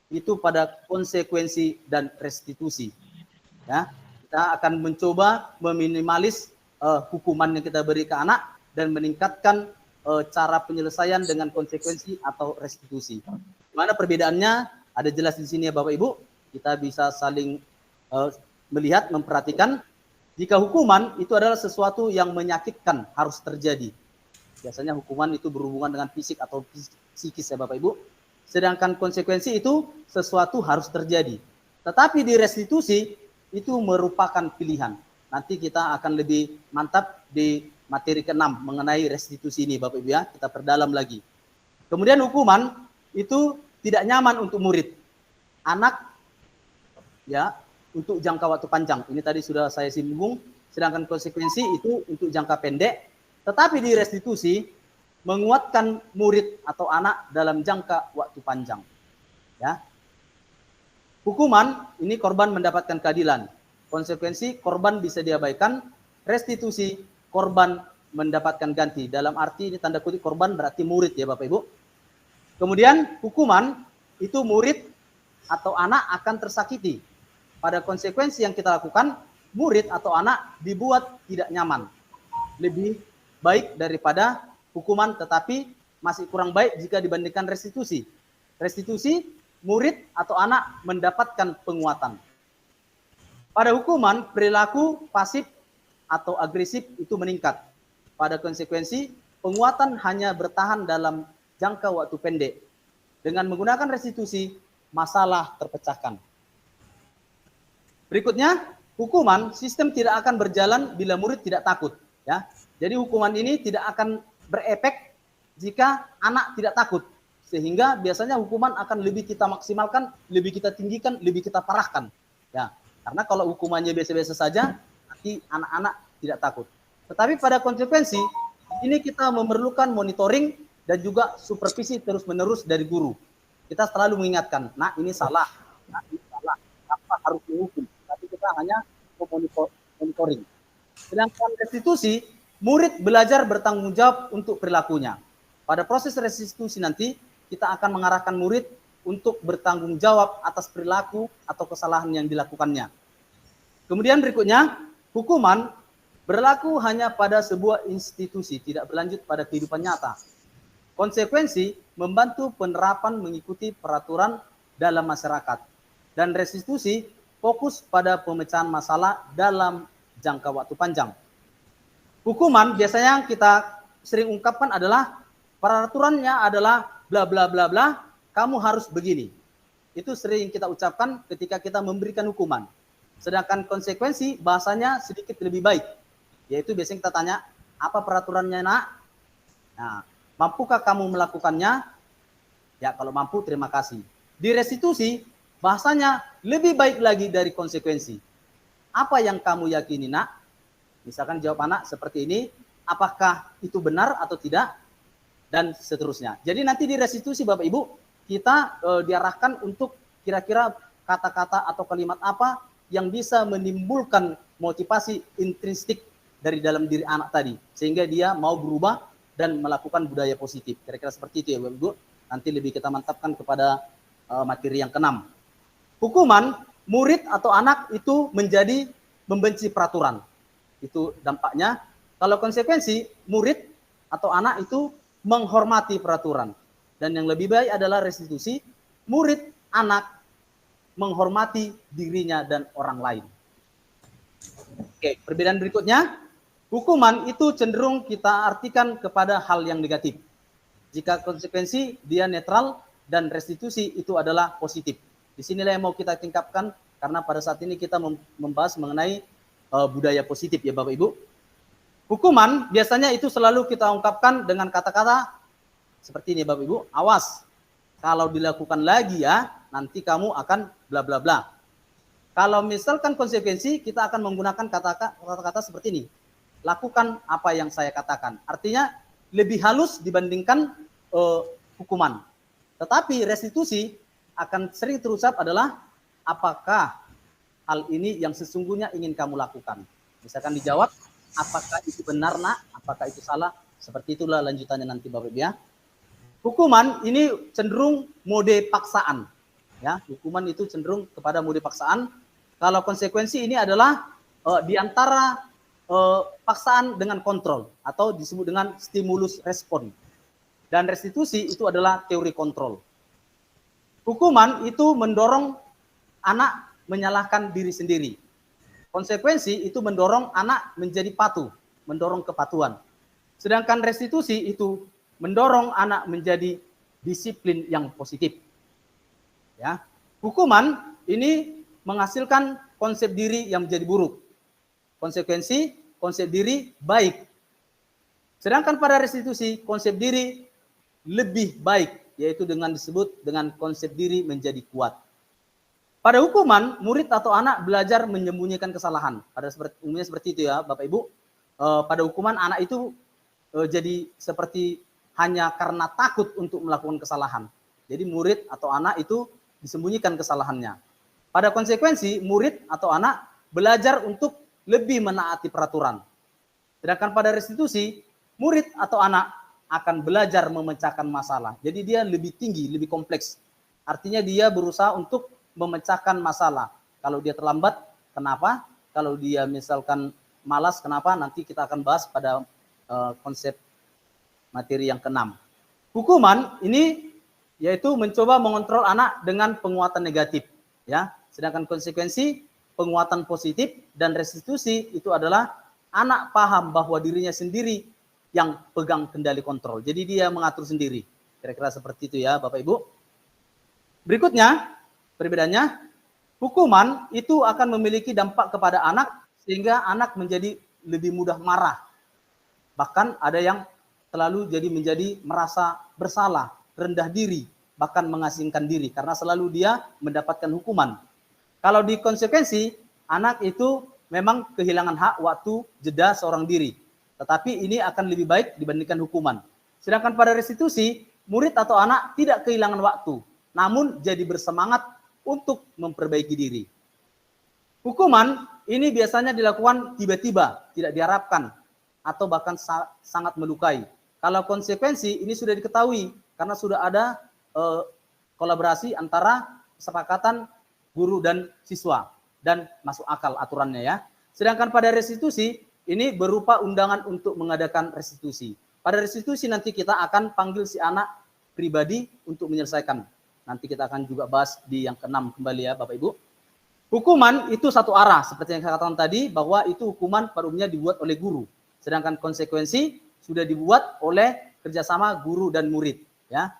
S2: itu pada konsekuensi dan restitusi. Ya, kita akan mencoba meminimalis hukuman yang kita beri ke anak dan meningkatkan cara penyelesaian dengan konsekuensi atau restitusi. Mana perbedaannya? Ada jelas di sini ya Bapak Ibu. Kita bisa saling melihat, memperhatikan. Jika hukuman itu adalah sesuatu yang menyakitkan, harus terjadi. Biasanya hukuman itu berhubungan dengan fisik atau psikis ya Bapak Ibu. Sedangkan konsekuensi itu sesuatu harus terjadi. Tetapi di restitusi itu merupakan pilihan. Nanti kita akan lebih mantap di materi ke-6 mengenai restitusi ini Bapak Ibu ya. Kita perdalam lagi. Kemudian hukuman itu tidak nyaman untuk murid. Anak ya, untuk jangka waktu panjang. Ini tadi sudah saya singgung. Sedangkan konsekuensi itu untuk jangka pendek. Tetapi di restitusi menguatkan murid atau anak dalam jangka waktu panjang. Ya. Hukuman ini korban mendapatkan keadilan. Konsekuensi korban bisa diabaikan. Restitusi korban mendapatkan ganti. Dalam arti ini tanda kutip korban berarti murid ya Bapak Ibu. Kemudian hukuman itu murid atau anak akan tersakiti. Pada konsekuensi yang kita lakukan, murid atau anak dibuat tidak nyaman. Lebih baik daripada hukuman, tetapi masih kurang baik jika dibandingkan restitusi. Restitusi, murid atau anak mendapatkan penguatan. Pada hukuman, perilaku pasif atau agresif itu meningkat. Pada konsekuensi, penguatan hanya bertahan dalam jangka waktu pendek. Dengan menggunakan restitusi, masalah terpecahkan. Berikutnya, hukuman sistem tidak akan berjalan bila murid tidak takut. Ya, jadi hukuman ini tidak akan berefek jika anak tidak takut. Sehingga biasanya hukuman akan lebih kita maksimalkan, lebih kita tinggikan, lebih kita parahkan. Ya, karena kalau hukumannya biasa-biasa saja, nanti anak-anak tidak takut. Tetapi pada konsekuensi, ini kita memerlukan monitoring dan juga supervisi terus-menerus dari guru. Kita selalu mengingatkan, nah ini salah, nah ini salah, apa harus dihukum. Tapi kita hanya monitoring. Sedangkan restitusi, murid belajar bertanggung jawab untuk perilakunya. Pada proses restitusi nanti, kita akan mengarahkan murid untuk bertanggung jawab atas perilaku atau kesalahan yang dilakukannya. Kemudian berikutnya, hukuman berlaku hanya pada sebuah institusi, tidak berlanjut pada kehidupan nyata. Konsekuensi membantu penerapan mengikuti peraturan dalam masyarakat. Dan restitusi fokus pada pemecahan masalah dalam jangka waktu panjang. Hukuman biasanya yang kita sering ungkapkan adalah peraturannya adalah bla bla bla bla, kamu harus begini. Itu sering kita ucapkan ketika kita memberikan hukuman. Sedangkan konsekuensi bahasanya sedikit lebih baik. Yaitu biasanya kita tanya, apa peraturannya nak? Nah, mampukah kamu melakukannya? Ya, kalau mampu terima kasih. Di restitusi, bahasanya lebih baik lagi dari konsekuensi. Apa yang kamu yakini nak? Misalkan jawab anak seperti ini, apakah itu benar atau tidak? Dan seterusnya. Jadi nanti di restitusi Bapak Ibu, kita diarahkan untuk kira-kira kata-kata atau kalimat apa yang bisa menimbulkan motivasi intrinsik dari dalam diri anak tadi. Sehingga dia mau berubah dan melakukan budaya positif. Kira-kira seperti itu ya Bapak Ibu. Nanti lebih kita mantapkan kepada materi yang ke-6. Hukuman, murid atau anak itu menjadi membenci peraturan. Itu dampaknya. Kalau konsekuensi, murid atau anak itu menghormati peraturan. Dan yang lebih baik adalah restitusi, murid, anak menghormati dirinya dan orang lain. Oke, perbedaan berikutnya, hukuman itu cenderung kita artikan kepada hal yang negatif. Jika konsekuensi dia netral dan restitusi itu adalah positif. Di sinilah yang mau kita tingkatkan karena pada saat ini kita membahas mengenai budaya positif ya Bapak Ibu. Hukuman biasanya itu selalu kita ungkapkan dengan kata-kata seperti ini Bapak Ibu, awas kalau dilakukan lagi ya nanti kamu akan bla bla bla. Kalau misalkan konsekuensi kita akan menggunakan kata-kata seperti ini. Lakukan apa yang saya katakan. Artinya lebih halus dibandingkan hukuman. Tetapi restitusi akan sering terucap adalah apakah hal ini yang sesungguhnya ingin kamu lakukan. Misalkan dijawab, apakah itu benar nak, apakah itu salah, Seperti itulah lanjutannya nanti Bapak Ibu ya. Hukuman ini cenderung mode paksaan. Ya, hukuman itu cenderung kepada mode paksaan. Kalau konsekuensi ini adalah di antara paksaan dengan kontrol atau disebut dengan stimulus respon. Dan restitusi itu adalah teori kontrol. Hukuman itu mendorong anak menyalahkan diri sendiri. Konsekuensi itu mendorong anak menjadi patuh, mendorong kepatuhan. Sedangkan restitusi itu mendorong anak menjadi disiplin yang positif. Ya, hukuman ini menghasilkan konsep diri yang menjadi buruk. Konsekuensi, konsep diri baik. Sedangkan pada restitusi, konsep diri lebih baik, yaitu dengan disebut dengan konsep diri menjadi kuat. Pada hukuman, murid atau anak belajar menyembunyikan kesalahan. Pada umumnya seperti itu ya, Bapak Ibu. Pada hukuman, anak itu jadi seperti hanya karena takut untuk melakukan kesalahan. Jadi murid atau anak itu disembunyikan kesalahannya. Pada konsekuensi, murid atau anak belajar untuk lebih menaati peraturan. Sedangkan pada restitusi, murid atau anak akan belajar memecahkan masalah. Jadi dia lebih tinggi, lebih kompleks. Artinya dia berusaha untuk memecahkan masalah. Kalau dia terlambat, kenapa? Kalau dia misalkan malas, kenapa? Nanti kita akan bahas pada konsep materi yang ke-6. Hukuman ini yaitu mencoba mengontrol anak dengan penguatan negatif, ya. Sedangkan konsekuensi penguatan positif dan restitusi itu adalah anak paham bahwa dirinya sendiri yang pegang kendali kontrol. Jadi dia mengatur sendiri. Kira-kira seperti itu ya, Bapak Ibu. Berikutnya, perbedaannya, hukuman itu akan memiliki dampak kepada anak sehingga anak menjadi lebih mudah marah. Bahkan ada yang selalu menjadi merasa bersalah, rendah diri, bahkan mengasingkan diri karena selalu dia mendapatkan hukuman. Kalau di konsekuensi, anak itu memang kehilangan hak waktu jeda seorang diri. Tetapi ini akan lebih baik dibandingkan hukuman. Sedangkan pada restitusi, murid atau anak tidak kehilangan waktu, namun jadi bersemangat untuk memperbaiki diri. Hukuman ini biasanya dilakukan tiba-tiba, tidak diharapkan, atau bahkan sangat melukai. Kalau konsekuensi ini sudah diketahui, karena sudah ada kolaborasi antara kesepakatan guru dan siswa, dan masuk akal aturannya ya. Sedangkan pada restitusi, ini berupa undangan untuk mengadakan restitusi. Pada restitusi nanti kita akan panggil si anak pribadi untuk menyelesaikan. Nanti kita akan juga bahas di yang ke-6 kembali ya Bapak Ibu. Hukuman itu satu arah, seperti yang saya katakan tadi, bahwa itu hukuman pada umumnya dibuat oleh guru. Sedangkan konsekuensi sudah dibuat oleh kerjasama guru dan murid. Ya.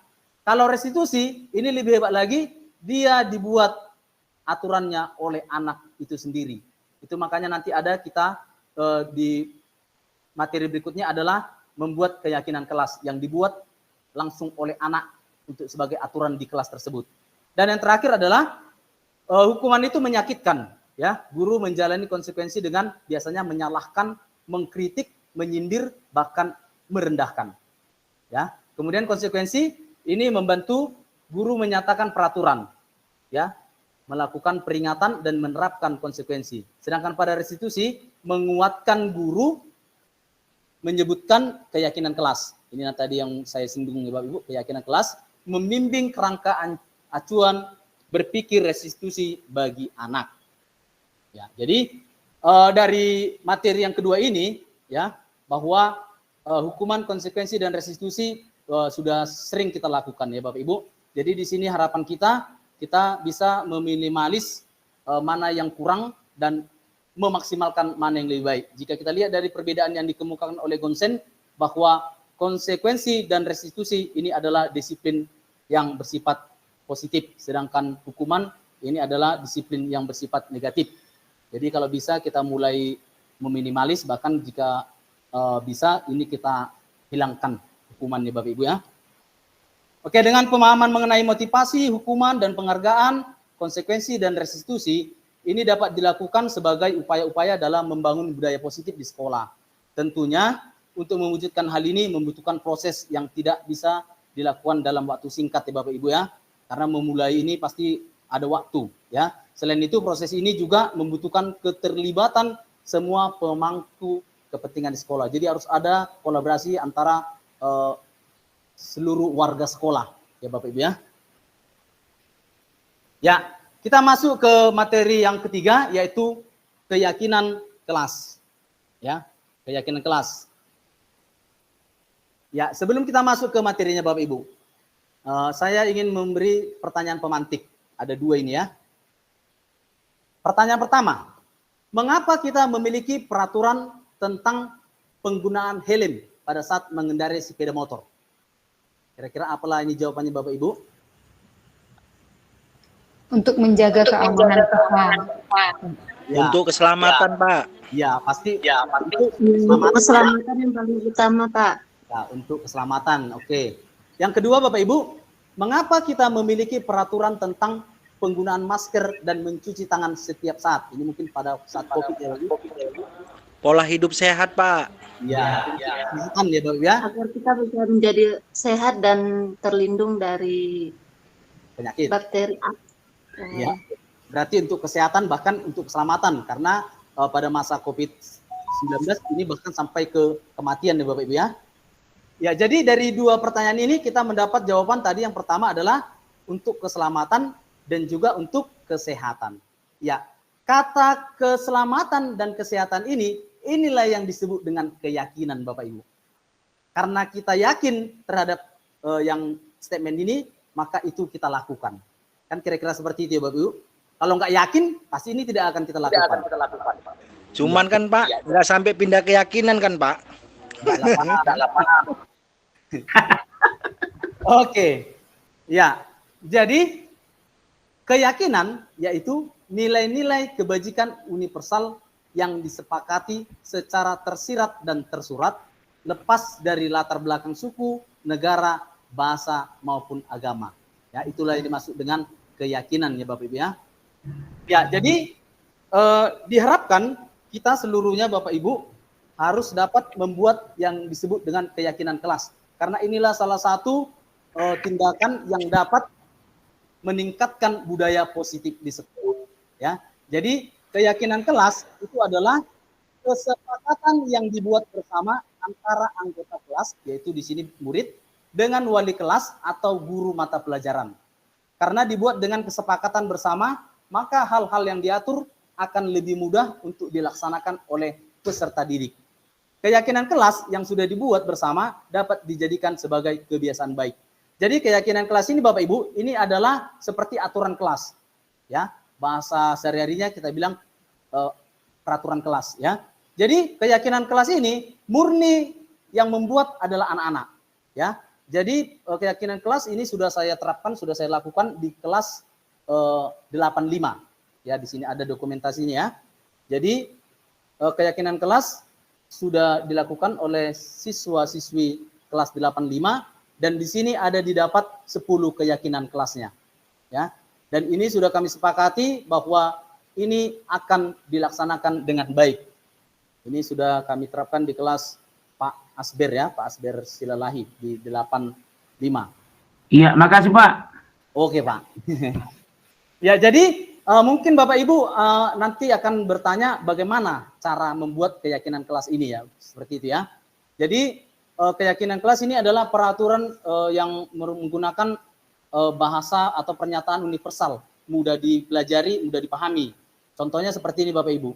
S2: Kalau restitusi, ini lebih hebat lagi, dia dibuat aturannya oleh anak itu sendiri. Itu makanya nanti ada kita di materi berikutnya adalah membuat keyakinan kelas yang dibuat langsung oleh anak untuk sebagai aturan di kelas tersebut. Dan yang terakhir adalah hukuman itu menyakitkan, ya. Guru menjalani konsekuensi dengan biasanya menyalahkan, mengkritik, menyindir, bahkan merendahkan. Ya. Kemudian konsekuensi ini membantu guru menyatakan peraturan, ya, melakukan peringatan dan menerapkan konsekuensi. Sedangkan pada restitusi menguatkan guru, menyebutkan keyakinan kelas. Ini tadi yang saya singgung ya Bapak Ibu, keyakinan kelas, membimbing kerangka acuan berpikir restitusi bagi anak. Ya, jadi dari materi yang kedua ini ya, bahwa hukuman, konsekuensi dan restitusi sudah sering kita lakukan ya Bapak Ibu. Jadi di sini harapan kita bisa meminimalis mana yang kurang dan memaksimalkan mana yang lebih baik. Jika kita lihat dari perbedaan yang dikemukakan oleh Gonsen, bahwa konsekuensi dan restitusi ini adalah disiplin yang bersifat positif, sedangkan hukuman ini adalah disiplin yang bersifat negatif. Jadi kalau bisa kita mulai meminimalis, bahkan jika bisa ini kita hilangkan hukumannya Bapak Ibu ya. Oke, dengan pemahaman mengenai motivasi, hukuman, dan penghargaan, konsekuensi, dan restitusi, ini dapat dilakukan sebagai upaya-upaya dalam membangun budaya positif di sekolah. Tentunya, untuk mewujudkan hal ini membutuhkan proses yang tidak bisa dilakukan dalam waktu singkat ya Bapak Ibu ya. Karena memulai ini pasti ada waktu ya. Selain itu, proses ini juga membutuhkan keterlibatan semua pemangku kepentingan di sekolah. Jadi harus ada kolaborasi antara seluruh warga sekolah, ya Bapak Ibu ya. Ya, kita masuk ke materi yang ketiga, yaitu keyakinan kelas. Ya, keyakinan kelas. Ya, sebelum kita masuk ke materinya Bapak Ibu, saya ingin memberi pertanyaan pemantik. Ada dua ini ya. Pertanyaan pertama, mengapa kita memiliki peraturan tentang penggunaan helm pada saat mengendarai sepeda motor? Kira-kira apalah ini jawabannya Bapak Ibu?
S1: Untuk menjaga keamanan kita.
S2: Ya,
S6: Untuk keselamatan, Pak.
S2: ya pasti.
S7: Untuk keselamatan yang paling utama, Pak.
S2: Ya, untuk keselamatan. Oke. Yang kedua Bapak Ibu, mengapa kita memiliki peraturan tentang penggunaan masker dan mencuci tangan setiap saat? Ini mungkin pada saat Covid ya Bapak Ibu.
S6: Pola hidup sehat, Pak.
S2: Ya, kesehatan ya Bapak Ibu ya.
S7: Agar kita bisa menjadi sehat dan terlindung dari
S2: Penyakit.
S7: bakteri.
S2: Ya. Berarti untuk kesehatan bahkan untuk keselamatan, karena pada masa Covid-19 ini bahkan sampai ke kematian ya Bapak Ibu ya. Ya, jadi dari dua pertanyaan ini kita mendapat jawaban tadi. Yang pertama adalah untuk keselamatan dan juga untuk kesehatan. Ya, kata keselamatan dan kesehatan inilah yang disebut dengan keyakinan Bapak Ibu. Karena kita yakin terhadap yang statement ini, maka itu kita lakukan. Kan kira-kira seperti itu ya Bapak Ibu. Kalau nggak yakin, pasti ini tidak akan kita lakukan.
S6: Cuman kan, Pak, nggak sampai pindah keyakinan kan, Pak?
S2: Oke. Ya, jadi keyakinan yaitu nilai-nilai kebajikan universal yang disepakati secara tersirat dan tersurat, lepas dari latar belakang suku, negara, bahasa maupun agama. Ya, itulah yang dimaksud dengan keyakinan ya Bapak Ibu ya. Ya, jadi diharapkan kita seluruhnya Bapak Ibu harus dapat membuat yang disebut dengan keyakinan kelas. Karena inilah salah satu tindakan yang dapat meningkatkan budaya positif di sekolah. Ya, jadi keyakinan kelas itu adalah kesepakatan yang dibuat bersama antara anggota kelas, yaitu di sini murid, dengan wali kelas atau guru mata pelajaran. Karena dibuat dengan kesepakatan bersama, maka hal-hal yang diatur akan lebih mudah untuk dilaksanakan oleh peserta didik. Keyakinan kelas yang sudah dibuat bersama dapat dijadikan sebagai kebiasaan baik. Jadi keyakinan kelas ini Bapak Ibu, ini adalah seperti aturan kelas. Ya, bahasa sehari-harinya kita bilang peraturan kelas ya. Jadi keyakinan kelas ini murni yang membuat adalah anak-anak ya. Jadi keyakinan kelas ini sudah saya terapkan, sudah saya lakukan di kelas 85. Ya, di sini ada dokumentasinya ya. Jadi keyakinan kelas sudah dilakukan oleh siswa-siswi kelas 85 dan di sini ada didapat 10 keyakinan kelasnya. Ya. Dan ini sudah kami sepakati bahwa ini akan dilaksanakan dengan baik. Ini sudah kami terapkan di kelas Pak Asber ya, Pak Asber Silalahi di 85.
S5: Iya, makasih Pak.
S2: Oke Pak. Ya, jadi mungkin Bapak Ibu nanti akan bertanya bagaimana cara membuat keyakinan kelas ini ya, seperti itu ya. Jadi keyakinan kelas ini adalah peraturan yang menggunakan bahasa atau pernyataan universal, mudah dipelajari, mudah dipahami. Contohnya seperti ini Bapak Ibu.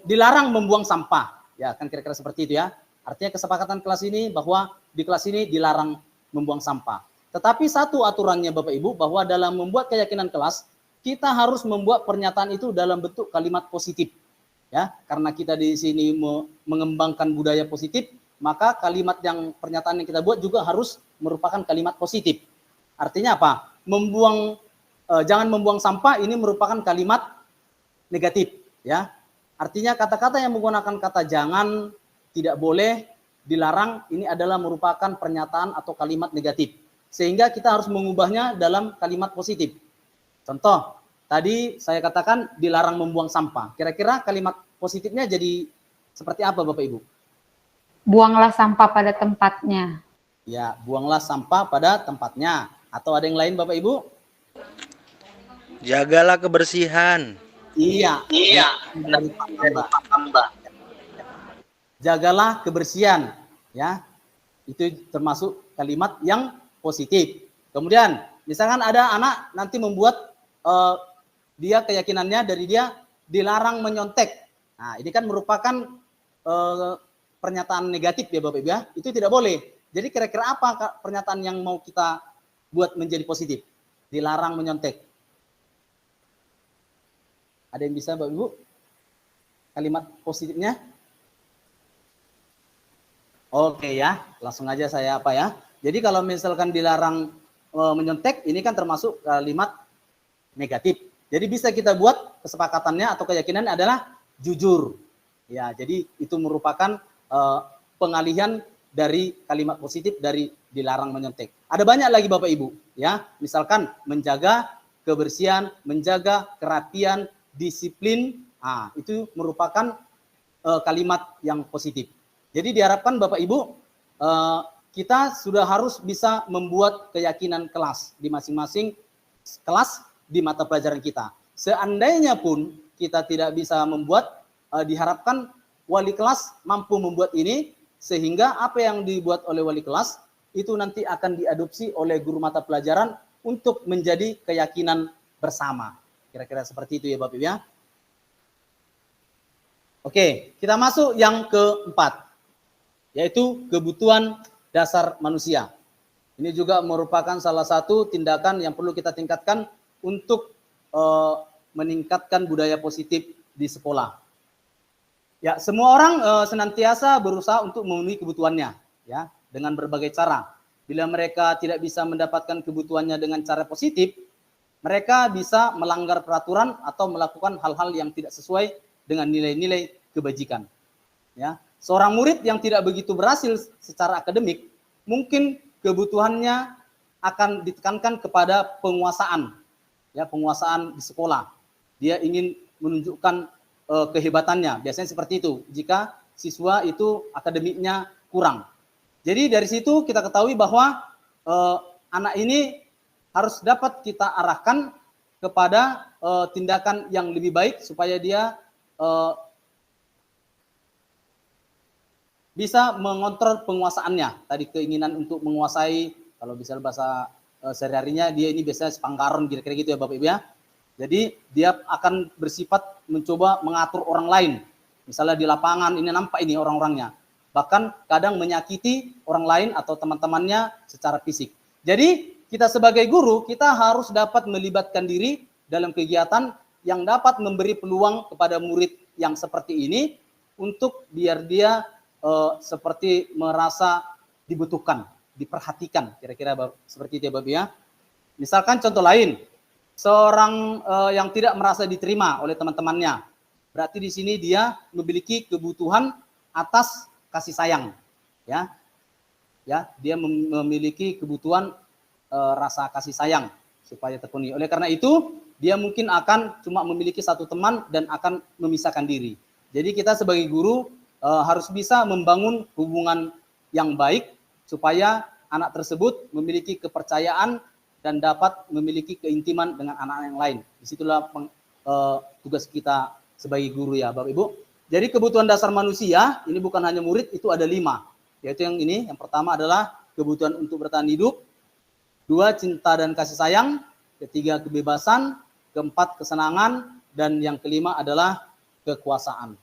S2: Dilarang membuang sampah, ya kan kira-kira seperti itu ya. Artinya kesepakatan kelas ini bahwa di kelas ini dilarang membuang sampah. Tetapi satu aturannya Bapak Ibu, bahwa dalam membuat keyakinan kelas, kita harus membuat pernyataan itu dalam bentuk kalimat positif. Ya, karena kita di sini mengembangkan budaya positif, maka kalimat yang pernyataan yang kita buat juga harus merupakan kalimat positif. Artinya apa? Jangan membuang sampah ini merupakan kalimat negatif, ya. Artinya kata-kata yang menggunakan kata jangan, tidak boleh, dilarang, ini adalah merupakan pernyataan atau kalimat negatif. Sehingga kita harus mengubahnya dalam kalimat positif. Contoh, tadi saya katakan dilarang membuang sampah. Kira-kira kalimat positifnya jadi seperti apa Bapak Ibu?
S1: Buanglah sampah pada tempatnya.
S2: Ya, buanglah sampah pada tempatnya. Atau ada yang lain Bapak Ibu?
S6: Jagalah kebersihan.
S2: Iya. Dari Pak Hamba. Jagalah kebersihan, ya. Itu termasuk kalimat yang positif. Kemudian, misalkan ada anak nanti membuat dia keyakinannya dari dia dilarang menyontek. Nah, ini kan merupakan pernyataan negatif ya Bapak Ibu ya. Itu tidak boleh. Jadi kira-kira apa pernyataan yang mau kita buat menjadi positif? Dilarang menyontek. Ada yang bisa Bapak Ibu? Kalimat positifnya? Oke ya, langsung aja saya apa ya. Jadi kalau misalkan dilarang menyontek, ini kan termasuk kalimat negatif. Jadi bisa kita buat kesepakatannya atau keyakinan adalah jujur. Ya, jadi itu merupakan pengalihan dari kalimat positif dari dilarang menyontek. Ada banyak lagi Bapak Ibu, ya. Misalkan menjaga kebersihan, menjaga kerapian, disiplin. Nah, itu merupakan kalimat yang positif. Jadi diharapkan Bapak Ibu kita sudah harus bisa membuat keyakinan kelas di masing-masing kelas di mata pelajaran kita. Seandainya pun kita tidak bisa membuat, diharapkan wali kelas mampu membuat ini sehingga apa yang dibuat oleh wali kelas itu nanti akan diadopsi oleh guru mata pelajaran untuk menjadi keyakinan bersama. Kira-kira seperti itu ya Bapak Ibu ya. Oke, kita masuk yang keempat, yaitu kebutuhan dasar manusia. Ini juga merupakan salah satu tindakan yang perlu kita tingkatkan untuk meningkatkan budaya positif di sekolah. Ya, semua orang senantiasa berusaha untuk memenuhi kebutuhannya, ya, dengan berbagai cara. Bila mereka tidak bisa mendapatkan kebutuhannya dengan cara positif, mereka bisa melanggar peraturan atau melakukan hal-hal yang tidak sesuai dengan nilai-nilai kebajikan. Ya, seorang murid yang tidak begitu berhasil secara akademik, mungkin kebutuhannya akan ditekankan kepada penguasaan, ya, penguasaan di sekolah. Dia ingin menunjukkan kehebatannya, biasanya seperti itu jika siswa itu akademiknya kurang. Jadi dari situ kita ketahui bahwa anak ini harus dapat kita arahkan kepada tindakan yang lebih baik supaya dia bisa mengontrol penguasaannya. Tadi keinginan untuk menguasai, kalau bisa bahasa sehari-harinya dia ini biasanya sepangkaron kira-kira gitu ya Bapak Ibu ya. Jadi dia akan bersifat mencoba mengatur orang lain. Misalnya di lapangan ini nampak ini orang-orangnya. Bahkan kadang menyakiti orang lain atau teman-temannya secara fisik. Jadi kita sebagai guru kita harus dapat melibatkan diri dalam kegiatan yang dapat memberi peluang kepada murid yang seperti ini untuk biar dia seperti merasa dibutuhkan, diperhatikan, kira-kira seperti itu ya Bapak ya. Misalkan contoh lain, seorang yang tidak merasa diterima oleh teman-temannya, berarti di sini dia memiliki kebutuhan atas kasih sayang, ya, dia memiliki kebutuhan rasa kasih sayang supaya terpenuhi. Oleh karena itu, dia mungkin akan cuma memiliki satu teman dan akan memisahkan diri. Jadi kita sebagai guru harus bisa membangun hubungan yang baik supaya anak tersebut memiliki kepercayaan dan dapat memiliki keintiman dengan anak-anak yang lain. Disitulah tugas kita sebagai guru ya Bapak Ibu. Jadi kebutuhan dasar manusia ini bukan hanya murid, itu ada 5. Yaitu yang ini, yang pertama adalah kebutuhan untuk bertahan hidup, 2 cinta dan kasih sayang, ketiga kebebasan, keempat kesenangan, dan yang kelima adalah kekuasaan.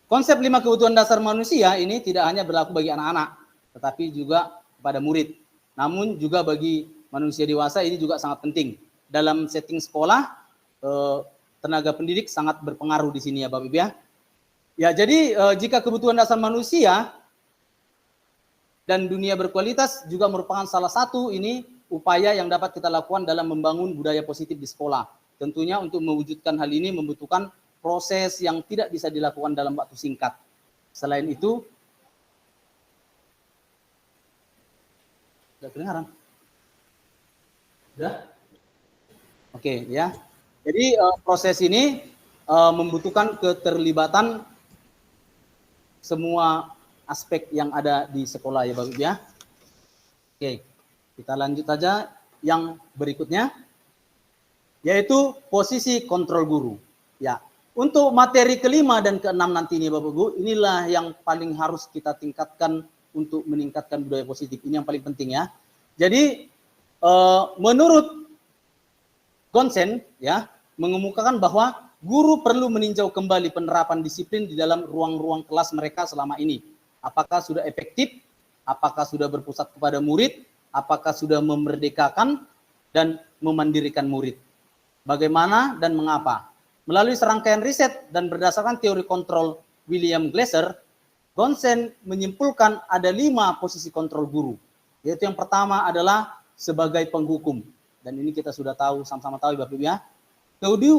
S2: Konsep 5 kebutuhan dasar manusia ini tidak hanya berlaku bagi anak-anak, tetapi juga pada murid. Namun juga bagi manusia dewasa ini juga sangat penting. Dalam setting sekolah, tenaga pendidik sangat berpengaruh di sini ya Bapak Ibu ya. Ya, jadi jika kebutuhan dasar manusia dan dunia berkualitas juga merupakan salah satu ini upaya yang dapat kita lakukan dalam membangun budaya positif di sekolah. Tentunya untuk mewujudkan hal ini membutuhkan proses yang tidak bisa dilakukan dalam waktu singkat. Selain itu, sudah kedengaran? Sudah? Oke, ya. Jadi proses ini membutuhkan keterlibatan semua aspek yang ada di sekolah ya Bapak Ibu ya. Oke, kita lanjut saja yang berikutnya, yaitu posisi kontrol guru. Ya, untuk materi kelima dan keenam nanti ini Bapak Ibu, inilah yang paling harus kita tingkatkan untuk meningkatkan budaya positif. Ini yang paling penting ya. Jadi menurut Gonsen ya mengemukakan bahwa guru perlu meninjau kembali penerapan disiplin di dalam ruang-ruang kelas mereka selama ini. Apakah sudah efektif? Apakah sudah berpusat kepada murid? Apakah sudah memerdekakan dan memandirikan murid? Bagaimana dan mengapa? Melalui serangkaian riset dan berdasarkan teori kontrol William Glasser, Gonsen menyimpulkan ada 5 posisi kontrol guru. Yaitu yang pertama adalah sebagai penghukum. Dan ini kita sudah tahu, sama-sama tahu Bapak Ibu ya.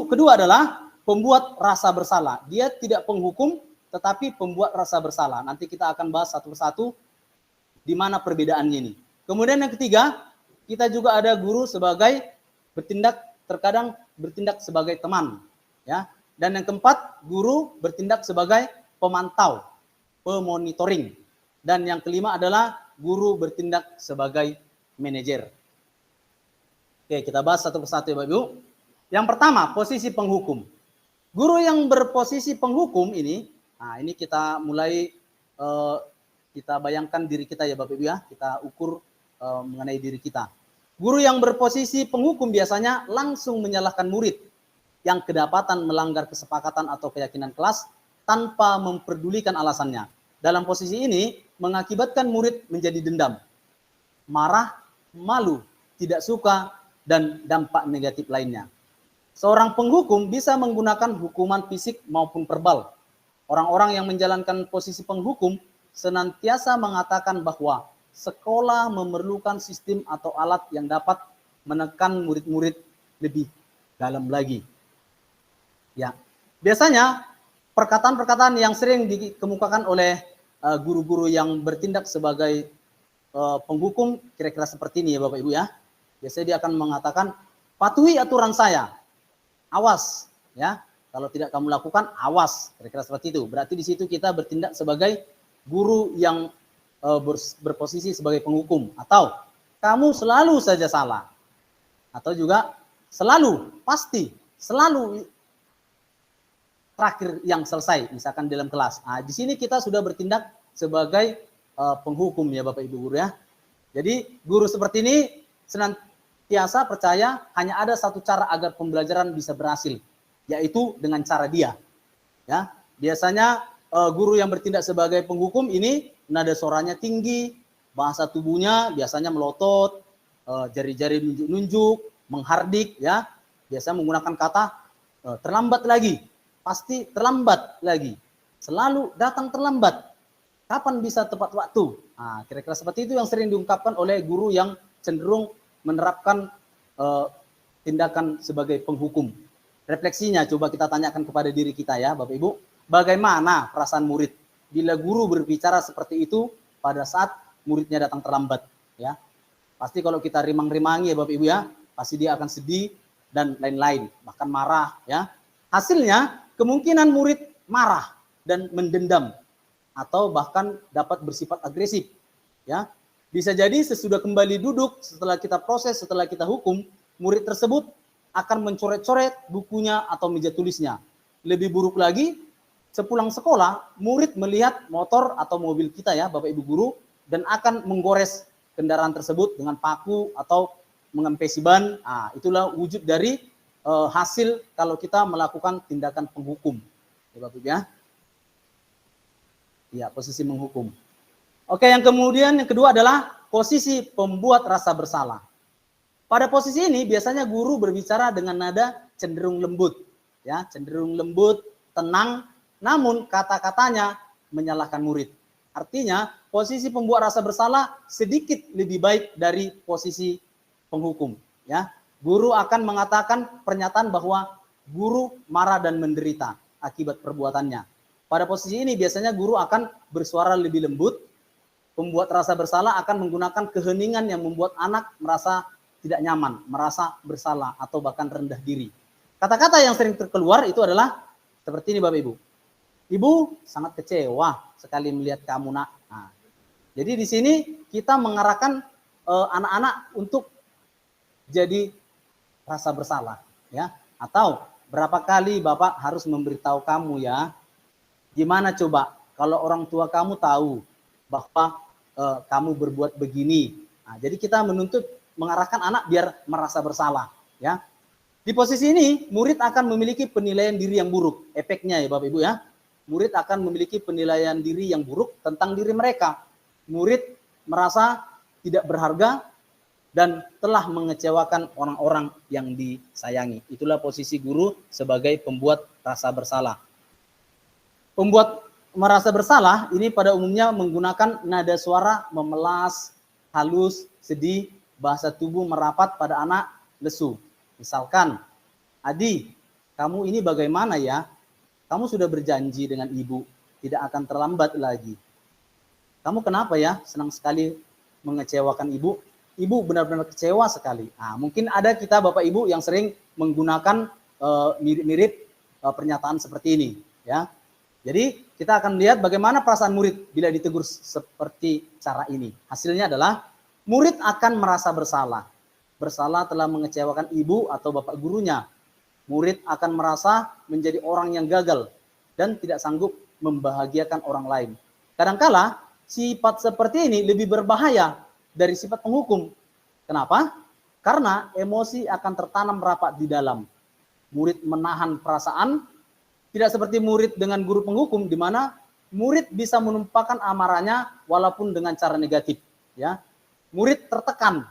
S2: Kedua adalah pembuat rasa bersalah. Dia tidak penghukum, tetapi pembuat rasa bersalah. Nanti kita akan bahas satu persatu di mana perbedaannya ini. Kemudian yang ketiga, kita juga ada guru sebagai terkadang bertindak sebagai teman, ya. Dan yang keempat, guru bertindak sebagai pemantau, pemonitoring. Dan yang kelima adalah guru bertindak sebagai manajer. Oke, kita bahas satu persatu ya Bapak Ibu. Yang pertama, posisi penghukum. Guru yang berposisi penghukum ini, nah ini kita mulai kita bayangkan diri kita ya Bapak Ibu ya, kita ukur mengenai diri kita. Guru yang berposisi penghukum biasanya langsung menyalahkan murid yang kedapatan melanggar kesepakatan atau keyakinan kelas tanpa memperdulikan alasannya. Dalam posisi ini mengakibatkan murid menjadi dendam, marah, malu, tidak suka, dan dampak negatif lainnya. Seorang penghukum bisa menggunakan hukuman fisik maupun verbal. Orang-orang yang menjalankan posisi penghukum senantiasa mengatakan bahwa sekolah memerlukan sistem atau alat yang dapat menekan murid-murid lebih dalam lagi. Ya, biasanya perkataan-perkataan yang sering dikemukakan oleh guru-guru yang bertindak sebagai penghukum kira-kira seperti ini ya Bapak Ibu ya. Biasanya dia akan mengatakan, patuhi aturan saya, awas ya. Kalau tidak kamu lakukan, awas. Kira-kira seperti itu. Berarti di situ kita bertindak sebagai guru yang berposisi sebagai penghukum, atau kamu selalu saja salah, atau juga selalu, pasti, selalu terakhir yang selesai, misalkan dalam kelas. Nah, di sini kita sudah bertindak sebagai penghukum ya Bapak Ibu guru ya. Jadi guru seperti ini senantiasa percaya hanya ada satu cara agar pembelajaran bisa berhasil, yaitu dengan cara dia. Ya, biasanya guru yang bertindak sebagai penghukum ini nada suaranya tinggi, bahasa tubuhnya biasanya melotot, jari-jari nunjuk-nunjuk, menghardik ya. Biasa menggunakan kata terlambat lagi, pasti terlambat lagi, selalu datang terlambat. Kapan bisa tepat waktu? Nah, kira-kira seperti itu yang sering diungkapkan oleh guru yang cenderung menerapkan tindakan sebagai penghukum. Refleksinya coba kita tanyakan kepada diri kita ya Bapak Ibu. Bagaimana perasaan murid bila guru berbicara seperti itu pada saat muridnya datang terlambat ya. Pasti kalau kita rimang-rimangi ya Bapak Ibu ya, pasti dia akan sedih dan lain-lain, bahkan marah ya. Hasilnya kemungkinan murid marah dan mendendam atau bahkan dapat bersifat agresif ya. Bisa jadi sesudah kembali duduk, setelah kita proses, setelah kita hukum, murid tersebut akan mencoret-coret bukunya atau meja tulisnya. Lebih buruk lagi, sepulang sekolah, murid melihat motor atau mobil kita ya, Bapak Ibu guru, dan akan menggores kendaraan tersebut dengan paku atau mengempesi ban. Nah, itulah wujud dari hasil kalau kita melakukan tindakan penghukum. Ya, Bapak Ibu ya. Ya, posisi menghukum. Oke, yang kemudian yang kedua adalah posisi pembuat rasa bersalah. Pada posisi ini biasanya guru berbicara dengan nada cenderung lembut, ya, cenderung lembut, tenang, namun kata-katanya menyalahkan murid. Artinya posisi pembuat rasa bersalah sedikit lebih baik dari posisi penghukum. Ya, guru akan mengatakan pernyataan bahwa guru marah dan menderita akibat perbuatannya. Pada posisi ini biasanya guru akan bersuara lebih lembut. Pembuat rasa bersalah akan menggunakan keheningan yang membuat anak merasa tidak nyaman, merasa bersalah atau bahkan rendah diri. Kata-kata yang sering terkeluar itu adalah seperti ini Bapak Ibu. Ibu sangat kecewa sekali melihat kamu nak. Nah, jadi di sini kita mengarahkan anak-anak untuk jadi rasa bersalah, ya. Atau berapa kali Bapak harus memberitahu kamu, ya, gimana coba kalau orang tua kamu tahu bahwa kamu berbuat begini. Nah, jadi kita menuntut mengarahkan anak biar merasa bersalah, ya. Di posisi ini murid akan memiliki penilaian diri yang buruk. Efeknya ya Bapak Ibu, ya. Murid akan memiliki penilaian diri yang buruk tentang diri mereka. Murid merasa tidak berharga dan telah mengecewakan orang-orang yang disayangi. Itulah posisi guru sebagai pembuat rasa bersalah. Pembuat merasa bersalah ini pada umumnya menggunakan nada suara memelas, halus, sedih, bahasa tubuh merapat pada anak, lesu. Misalkan, Adi, kamu ini bagaimana ya? Kamu sudah berjanji dengan ibu, tidak akan terlambat lagi. Kamu kenapa ya? Senang sekali mengecewakan ibu. Ibu benar-benar kecewa sekali. Nah, mungkin ada kita Bapak Ibu yang sering menggunakan mirip-mirip pernyataan seperti ini, ya. Jadi kita akan lihat bagaimana perasaan murid bila ditegur seperti cara ini. Hasilnya adalah murid akan merasa bersalah. Bersalah telah mengecewakan ibu atau bapak gurunya. Murid akan merasa menjadi orang yang gagal dan tidak sanggup membahagiakan orang lain. Kadangkala sifat seperti ini lebih berbahaya dari sifat penghukum. Kenapa? Karena emosi akan tertanam rapat di dalam. Murid menahan perasaan, tidak seperti murid dengan guru penghukum, di mana murid bisa menumpahkan amarahnya walaupun dengan cara negatif. Ya, murid tertekan.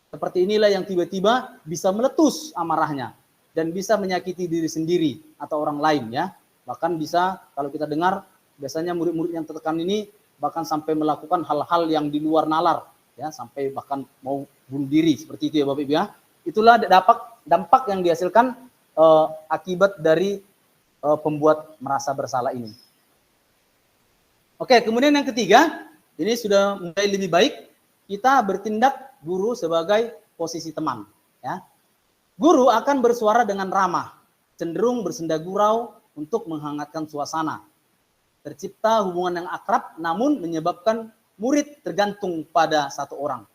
S2: Seperti inilah yang tiba-tiba bisa meletus amarahnya dan bisa menyakiti diri sendiri atau orang lain. Ya, bahkan bisa kalau kita dengar biasanya murid-murid yang tertekan ini bahkan sampai melakukan hal-hal yang di luar nalar. Ya, sampai bahkan mau bunuh diri seperti itu ya Bapak Ibu, ya. Itulah dampak yang dihasilkan akibat dari pembuat merasa bersalah ini. Oke, kemudian yang ketiga, ini sudah mulai lebih baik, kita bertindak guru sebagai posisi teman. Ya. Guru akan bersuara dengan ramah, cenderung bersenda gurau untuk menghangatkan suasana. Tercipta hubungan yang akrab, namun menyebabkan murid tergantung pada satu orang.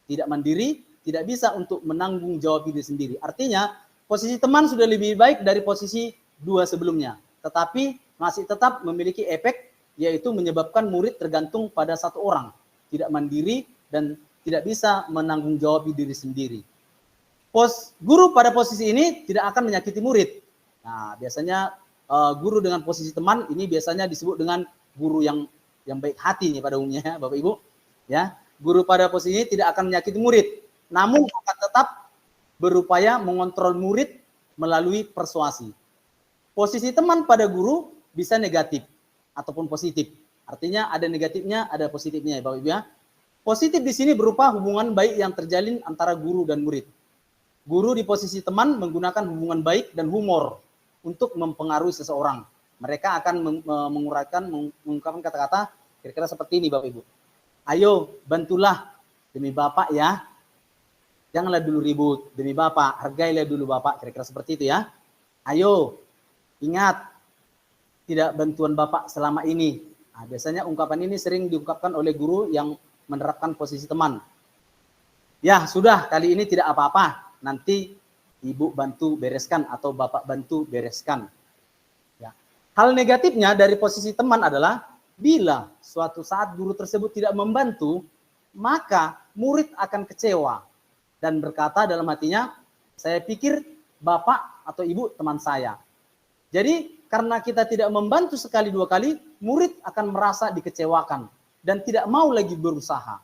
S2: Tidak mandiri, tidak bisa untuk menanggung jawab diri sendiri. Artinya, posisi teman sudah lebih baik dari posisi dua sebelumnya. Tetapi masih tetap memiliki efek, yaitu menyebabkan murid tergantung pada satu orang. Tidak mandiri dan tidak bisa menanggung jawab diri sendiri. Guru pada posisi ini tidak akan menyakiti murid. Nah, biasanya guru dengan posisi teman ini biasanya disebut dengan guru yang baik hati nih pada umumnya, ya, Bapak Ibu. Ya, guru pada posisi ini tidak akan menyakiti murid, namun akan tetap berupaya mengontrol murid melalui persuasi. Posisi teman pada guru bisa negatif ataupun positif. Artinya ada negatifnya, ada positifnya ya Bapak Ibu, ya. Positif di sini berupa hubungan baik yang terjalin antara guru dan murid. Guru di posisi teman menggunakan hubungan baik dan humor untuk mempengaruhi seseorang. Mereka akan mengungkapkan kata-kata kira-kira seperti ini Bapak Ibu. Ayo bantulah demi Bapak ya. Janganlah dulu ribut demi Bapak, hargailah dulu Bapak, kira-kira seperti itu ya. Ayo, ingat tidak bantuan Bapak selama ini. Nah, biasanya ungkapan ini sering diungkapkan oleh guru yang menerapkan posisi teman. Ya sudah, kali ini tidak apa-apa, nanti Ibu bantu bereskan atau Bapak bantu bereskan. Hal negatifnya dari posisi teman adalah bila suatu saat guru tersebut tidak membantu, maka murid akan kecewa dan berkata dalam hatinya, saya pikir Bapak atau Ibu teman saya. Jadi karena kita tidak membantu sekali dua kali, murid akan merasa dikecewakan dan tidak mau lagi berusaha.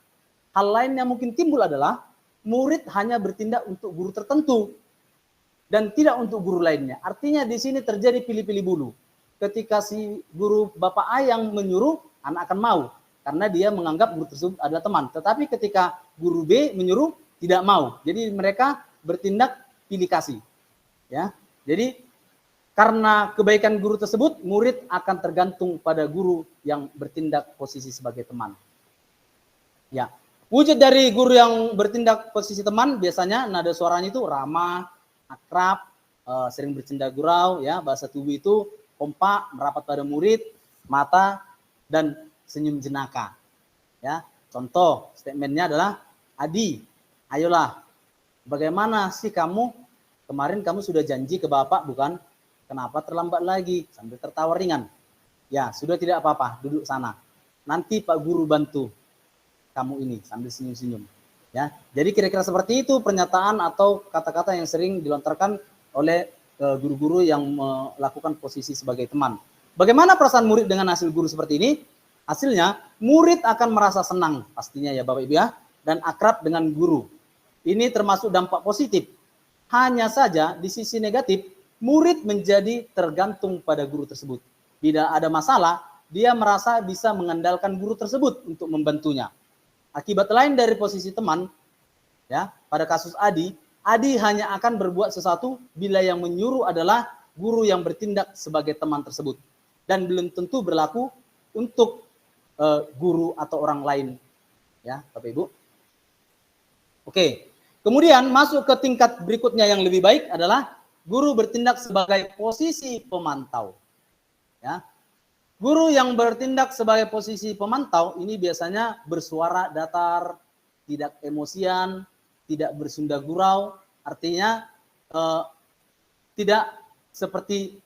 S2: Hal lain yang mungkin timbul adalah murid hanya bertindak untuk guru tertentu dan tidak untuk guru lainnya. Artinya di sini terjadi pilih-pilih bulu. Ketika si guru Bapak A yang menyuruh, anak akan mau. Karena dia menganggap guru tersebut adalah teman. Tetapi ketika guru B menyuruh, tidak mau. Jadi mereka bertindak pilih kasih. Ya. Jadi karena kebaikan guru tersebut, murid akan tergantung pada guru yang bertindak posisi sebagai teman. Ya. Wujud dari guru yang bertindak posisi teman, biasanya nada suaranya itu ramah, akrab, sering bercanda gurau, ya, bahasa tubuh itu kompak, merapat pada murid, mata, dan senyum jenaka. Ya, contoh statementnya adalah, Adi, ayolah, bagaimana sih kamu, kemarin kamu sudah janji ke Bapak bukan? Kenapa terlambat lagi? Sambil tertawa ringan. Ya, sudah tidak apa-apa, duduk sana. Nanti Pak Guru bantu kamu ini, sambil senyum-senyum. Ya, jadi kira-kira seperti itu pernyataan atau kata-kata yang sering dilontarkan oleh guru-guru yang melakukan posisi sebagai teman. Bagaimana perasaan murid dengan hasil guru seperti ini? Hasilnya, murid akan merasa senang pastinya ya Bapak Ibu ya, dan akrab dengan guru. Ini termasuk dampak positif. Hanya saja di sisi negatif, murid menjadi tergantung pada guru tersebut. Tidak ada masalah, dia merasa bisa mengandalkan guru tersebut untuk membantunya. Akibat lain dari posisi teman, ya, pada kasus Adi hanya akan berbuat sesuatu bila yang menyuruh adalah guru yang bertindak sebagai teman tersebut. Dan belum tentu berlaku untuk guru atau orang lain. Ya, Bapak Ibu. Oke, kemudian masuk ke tingkat berikutnya yang lebih baik adalah guru bertindak sebagai posisi pemantau. Ya. Guru yang bertindak sebagai posisi pemantau ini biasanya bersuara datar, tidak emosian, tidak bersunda gurau, artinya tidak seperti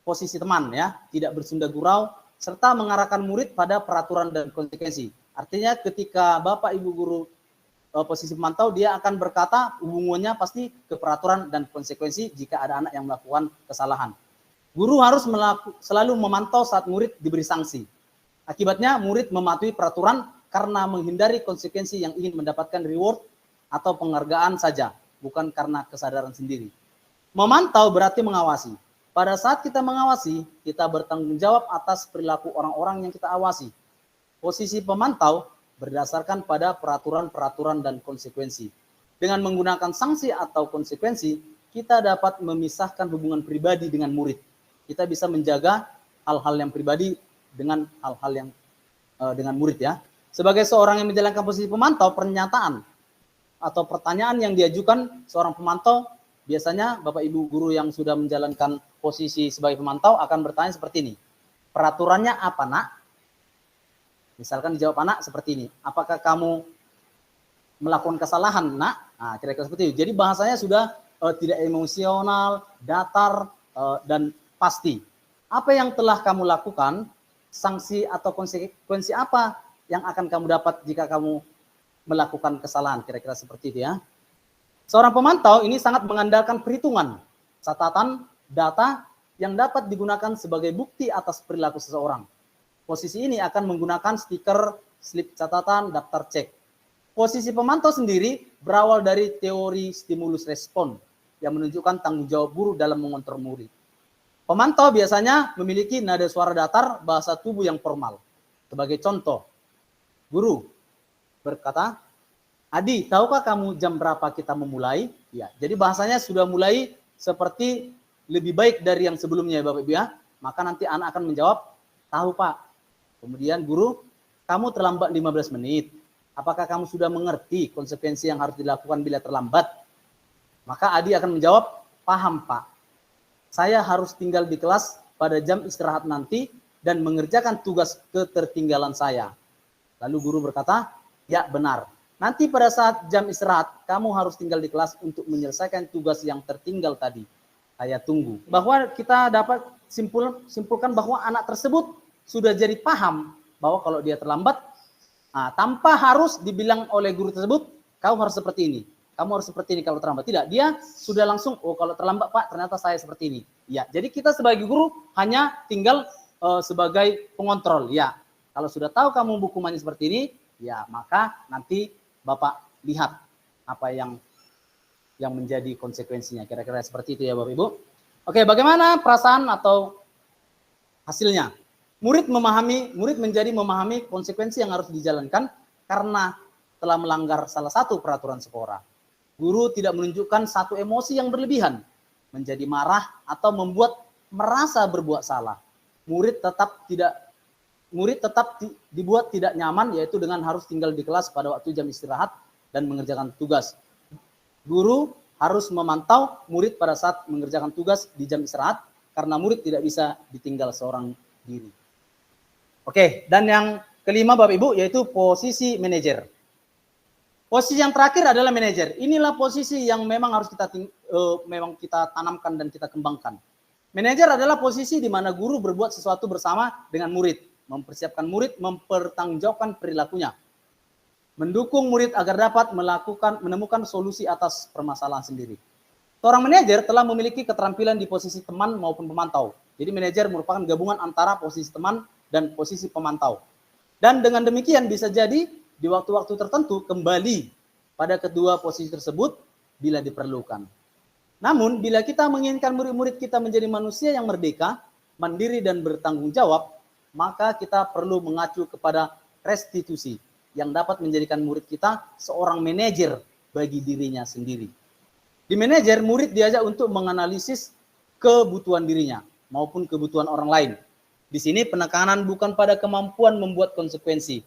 S2: posisi teman ya, tidak bersunda gurau, serta mengarahkan murid pada peraturan dan konsekuensi. Artinya ketika Bapak Ibu guru posisi pemantau, dia akan berkata hubungannya pasti ke peraturan dan konsekuensi jika ada anak yang melakukan kesalahan. Guru harus selalu memantau saat murid diberi sanksi. Akibatnya murid mematuhi peraturan karena menghindari konsekuensi yang ingin mendapatkan reward atau penghargaan saja, bukan karena kesadaran sendiri. Memantau berarti mengawasi. Pada saat kita mengawasi, kita bertanggung jawab atas perilaku orang-orang yang kita awasi. Posisi pemantau berdasarkan pada peraturan-peraturan dan konsekuensi. Dengan menggunakan sanksi atau konsekuensi, kita dapat memisahkan hubungan pribadi dengan murid. Kita bisa menjaga hal-hal yang pribadi dengan hal-hal yang dengan murid ya. Sebagai seorang yang menjalankan posisi pemantau, pernyataan atau pertanyaan yang diajukan seorang pemantau, biasanya Bapak Ibu guru yang sudah menjalankan posisi sebagai pemantau akan bertanya seperti ini. Peraturannya apa, Nak? Misalkan dijawab anak seperti ini. Apakah kamu melakukan kesalahan, Nak? Nah, kira-kira seperti itu. Jadi bahasanya sudah tidak emosional, datar, dan pasti. Apa yang telah kamu lakukan, sanksi atau konsekuensi apa yang akan kamu dapat jika kamu melakukan kesalahan, kira-kira seperti itu ya. Seorang pemantau ini sangat mengandalkan perhitungan, catatan, data yang dapat digunakan sebagai bukti atas perilaku seseorang. Posisi ini akan menggunakan stiker, slip catatan, daftar cek. Posisi pemantau sendiri berawal dari teori stimulus respon yang menunjukkan tanggung jawab guru dalam mengontrol murid. Pemantau biasanya memiliki nada suara datar, bahasa tubuh yang formal. Sebagai contoh, guru berkata, Adi, tahukah kamu jam berapa kita memulai? Ya, jadi bahasanya sudah mulai seperti lebih baik dari yang sebelumnya, Bapak Ibu ya. Maka nanti anak akan menjawab, tahu Pak. Kemudian guru, kamu terlambat 15 menit. Apakah kamu sudah mengerti konsekuensi yang harus dilakukan bila terlambat? Maka Adi akan menjawab, paham Pak. Saya harus tinggal di kelas pada jam istirahat nanti dan mengerjakan tugas ketertinggalan saya. Lalu guru berkata, ya benar. Nanti pada saat jam istirahat, kamu harus tinggal di kelas untuk menyelesaikan tugas yang tertinggal tadi. Saya tunggu. Bahwa kita dapat simpulkan bahwa anak tersebut sudah jadi paham bahwa kalau dia terlambat, tanpa harus dibilang oleh guru tersebut, kau harus seperti ini. Kamu harus seperti ini kalau terlambat. Tidak, dia sudah langsung, oh kalau terlambat Pak, ternyata saya seperti ini. Ya, jadi kita sebagai guru hanya tinggal sebagai pengontrol. Ya, kalau sudah tahu kamu hukumannya seperti ini, ya maka nanti Bapak lihat apa yang menjadi konsekuensinya. Kira-kira seperti itu ya Bapak Ibu. Oke, bagaimana perasaan atau hasilnya? Murid menjadi memahami konsekuensi yang harus dijalankan karena telah melanggar salah satu peraturan sekolah. Guru tidak menunjukkan satu emosi yang berlebihan, menjadi marah atau membuat merasa berbuat salah. Murid tetap dibuat tidak nyaman, yaitu dengan harus tinggal di kelas pada waktu jam istirahat dan mengerjakan tugas. Guru harus memantau murid pada saat mengerjakan tugas di jam istirahat, karena murid tidak bisa ditinggal seorang diri. Oke, dan yang kelima Bapak Ibu, yaitu posisi manajer. Posisi yang terakhir adalah manajer. Inilah posisi yang memang harus kita tanamkan dan kita kembangkan. Manajer amenajer adalah posisi di mana guru berbuat sesuatu bersama dengan murid, mempersiapkan murid, mempertanggungjawabkan perilakunya, mendukung murid agar dapat menemukan solusi atas permasalahan sendiri. Seorang manajer telah memiliki keterampilan di posisi teman maupun pemantau. Jadi manajer merupakan gabungan antara posisi teman dan posisi pemantau. Dan dengan demikian bisa jadi di waktu-waktu tertentu kembali pada kedua posisi tersebut bila diperlukan. Namun bila kita menginginkan murid-murid kita menjadi manusia yang merdeka, mandiri dan bertanggung jawab, maka kita perlu mengacu kepada restitusi yang dapat menjadikan murid kita seorang manajer bagi dirinya sendiri. Di manajer, murid diajak untuk menganalisis kebutuhan dirinya maupun kebutuhan orang lain. Di sini penekanan bukan pada kemampuan membuat konsekuensi,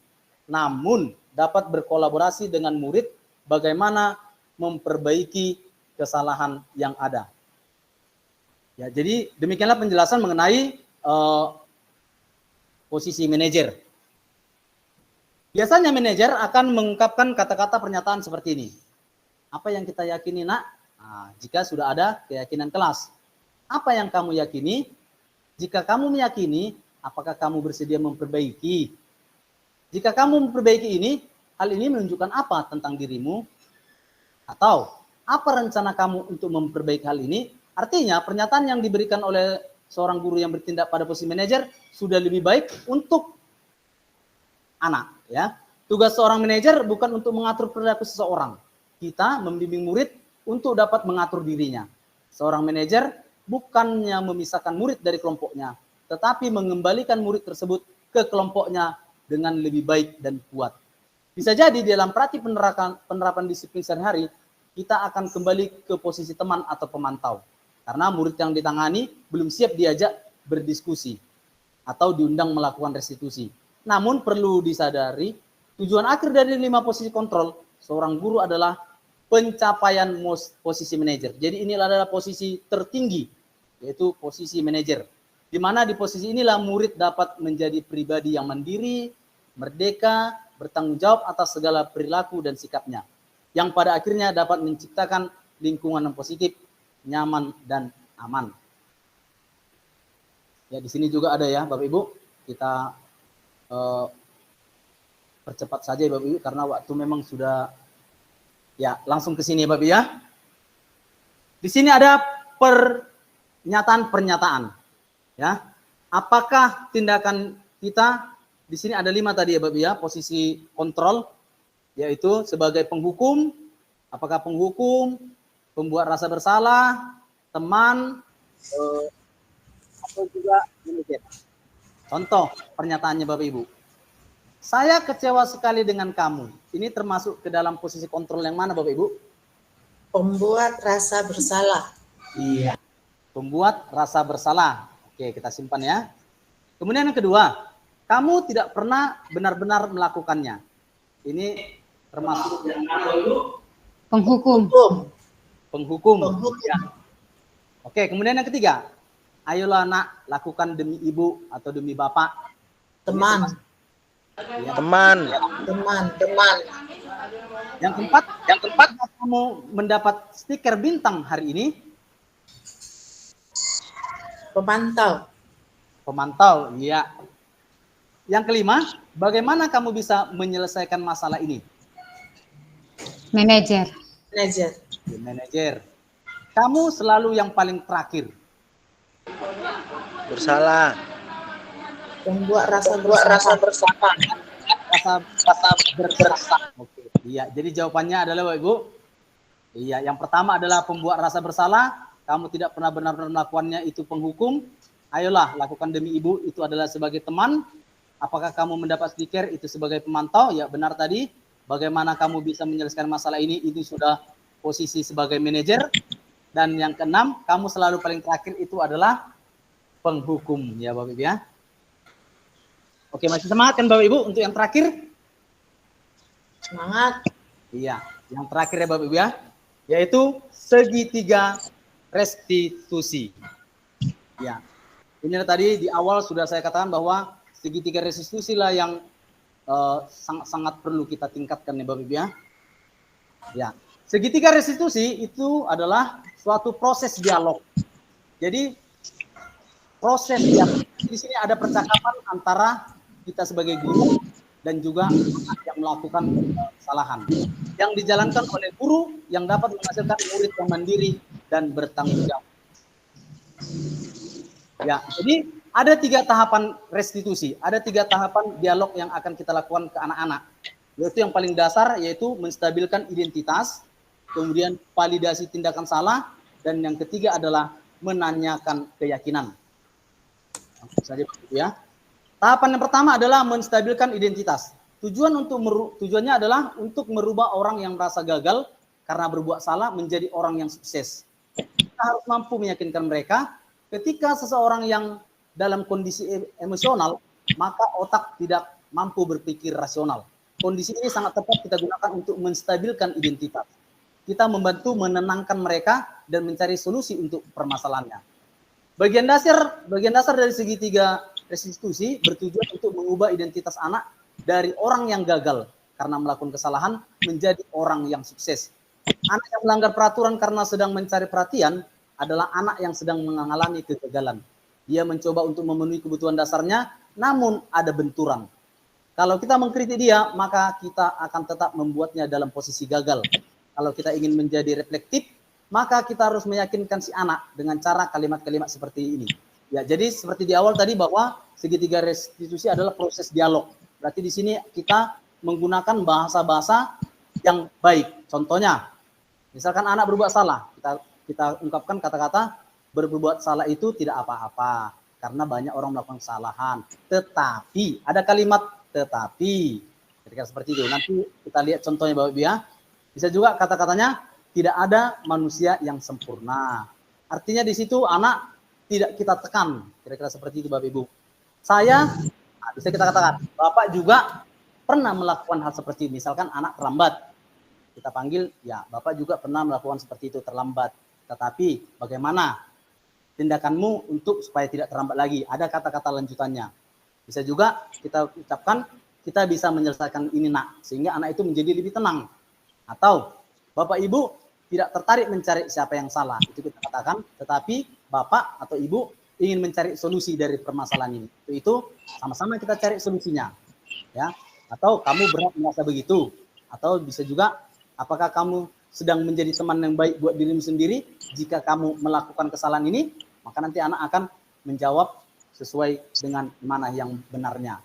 S2: namun dapat berkolaborasi dengan murid bagaimana memperbaiki kesalahan yang ada. Ya, jadi demikianlah penjelasan mengenai posisi manajer. Biasanya manajer akan mengungkapkan kata-kata pernyataan seperti ini. Apa yang kita yakini, nak? Nah, jika sudah ada keyakinan kelas. Apa yang kamu yakini? Jika kamu meyakini, apakah kamu bersedia memperbaiki? Jika kamu memperbaiki ini, hal ini menunjukkan apa tentang dirimu? Atau apa rencana kamu untuk memperbaiki hal ini? Artinya pernyataan yang diberikan oleh seorang guru yang bertindak pada posisi manajer sudah lebih baik untuk anak. Ya, tugas seorang manajer bukan untuk mengatur perilaku seseorang. Kita membimbing murid untuk dapat mengatur dirinya. Seorang manajer bukannya memisahkan murid dari kelompoknya, tetapi mengembalikan murid tersebut ke kelompoknya dengan lebih baik dan kuat. Bisa jadi dalam praktik penerapan disiplin sehari-hari, kita akan kembali ke posisi teman atau pemantau. Karena murid yang ditangani belum siap diajak berdiskusi atau diundang melakukan restitusi. Namun perlu disadari, tujuan akhir dari 5 posisi kontrol seorang guru adalah pencapaian posisi manajer. Jadi inilah adalah posisi tertinggi, yaitu posisi manajer. Di mana di posisi inilah murid dapat menjadi pribadi yang mandiri, merdeka, bertanggung jawab atas segala perilaku dan sikapnya, yang pada akhirnya dapat menciptakan lingkungan yang positif, nyaman, dan aman. Ya, di sini juga ada ya, Bapak Ibu. Kita percepat saja ya, Bapak Ibu, karena waktu memang sudah, ya langsung ke sini ya, Bapak Ibu ya. Di sini ada pernyataan. Ya, apakah tindakan kita di sini ada 5 tadi ya, Bapak Ibu ya, posisi kontrol, yaitu sebagai penghukum, apakah penghukum, pembuat rasa bersalah, teman, atau juga manajer. Contoh pernyataannya Bapak Ibu. Saya kecewa sekali dengan kamu. Ini termasuk ke dalam posisi kontrol yang mana Bapak Ibu?
S3: Pembuat rasa bersalah.
S2: Iya. Pembuat rasa bersalah. Oke, kita simpan ya. Kemudian yang kedua, kamu tidak pernah benar-benar melakukannya. Ini termasuk yang mana Bapak Ibu?
S1: Penghukum.
S2: Penghukum. Ya. Oke, kemudian yang ketiga, ayolah nak, lakukan demi ibu atau demi bapak.
S3: Teman.
S2: Ya.
S6: Teman.
S2: Yang keempat, kamu mendapat stiker bintang hari ini. Pemantau, iya. Yang kelima, bagaimana kamu bisa menyelesaikan masalah ini?
S1: Manajer.
S2: Kamu selalu yang paling terakhir.
S6: Bersalah.
S3: Pembuat rasa bersalah.
S2: Oke. Iya, jadi jawabannya adalah Bapak Ibu. Iya, yang pertama adalah pembuat rasa bersalah. Kamu tidak pernah benar-benar melakukannya, itu penghukum. Ayolah, lakukan demi ibu, itu adalah sebagai teman. Apakah kamu mendapat stiker, itu sebagai pemantau? Ya, benar tadi. Bagaimana kamu bisa menyelesaikan masalah ini, itu sudah posisi sebagai manajer. Dan yang keenam, kamu selalu paling terakhir, itu adalah penghukum. Ya, Bapak Ibu ya. Oke, masih semangat kan Bapak Ibu untuk yang terakhir?
S3: Semangat.
S2: Iya, yang terakhir ya Bapak Ibu ya, yaitu segitiga restitusi. Ya, ini tadi di awal sudah saya katakan bahwa segitiga restitusi lah yang sangat perlu kita tingkatkan ya Bapak Ibu ya. Ya, segitiga restitusi itu adalah suatu proses dialog. Jadi proses dialog di sini ada percakapan antara kita sebagai guru dan juga anak yang melakukan kesalahan yang dijalankan oleh guru yang dapat menghasilkan murid yang mandiri dan bertanggung jawab. Ya, jadi ada 3 tahapan restitusi, ada 3 tahapan dialog yang akan kita lakukan ke anak-anak. Yaitu yang paling dasar yaitu menstabilkan identitas, kemudian validasi tindakan salah, dan yang ketiga adalah menanyakan keyakinan. Langsung saja ya. Tahapan yang pertama adalah menstabilkan identitas. Tujuannya adalah untuk merubah orang yang merasa gagal karena berbuat salah menjadi orang yang sukses. Kita harus mampu meyakinkan mereka ketika seseorang yang dalam kondisi emosional, maka otak tidak mampu berpikir rasional. Kondisi ini sangat tepat kita gunakan untuk menstabilkan identitas. Kita membantu menenangkan mereka dan mencari solusi untuk permasalahannya. Bagian dasar dari segitiga restitusi bertujuan untuk mengubah identitas anak dari orang yang gagal karena melakukan kesalahan menjadi orang yang sukses. Anak yang melanggar peraturan karena sedang mencari perhatian adalah anak yang sedang mengalami kegagalan. Dia mencoba untuk memenuhi kebutuhan dasarnya, namun ada benturan. Kalau kita mengkritik dia, maka kita akan tetap membuatnya dalam posisi gagal. Kalau kita ingin menjadi reflektif, maka kita harus meyakinkan si anak dengan cara kalimat-kalimat seperti ini. Ya, jadi seperti di awal tadi bahwa segitiga restitusi adalah proses dialog. Berarti di sini kita menggunakan bahasa-bahasa yang baik. Contohnya, misalkan anak berbuat salah, kita ungkapkan kata-kata berbuat salah itu tidak apa-apa karena banyak orang melakukan kesalahan. Tetapi ada kalimat tetapi, ketika seperti itu nanti kita lihat contohnya Bapak Ibu ya. Bisa juga kata-katanya tidak ada manusia yang sempurna. Artinya di situ anak tidak kita tekan, kira-kira seperti itu Bapak Ibu. Bisa kita katakan, Bapak juga pernah melakukan hal seperti ini. Misalkan anak terlambat, kita panggil, ya Bapak juga pernah melakukan seperti itu, terlambat. Tetapi bagaimana tindakanmu untuk supaya tidak terlambat lagi? Ada kata-kata lanjutannya. Bisa juga kita ucapkan, kita bisa menyelesaikan ini nak, sehingga anak itu menjadi lebih tenang. Atau Bapak Ibu tidak tertarik mencari siapa yang salah, itu kita katakan, tetapi Bapak atau Ibu ingin mencari solusi dari permasalahan ini. Itu sama-sama kita cari solusinya. Ya. Atau kamu berat merasa begitu. Atau bisa juga, apakah kamu sedang menjadi teman yang baik buat dirimu sendiri? Jika kamu melakukan kesalahan ini, maka nanti anak akan menjawab sesuai dengan mana yang benarnya.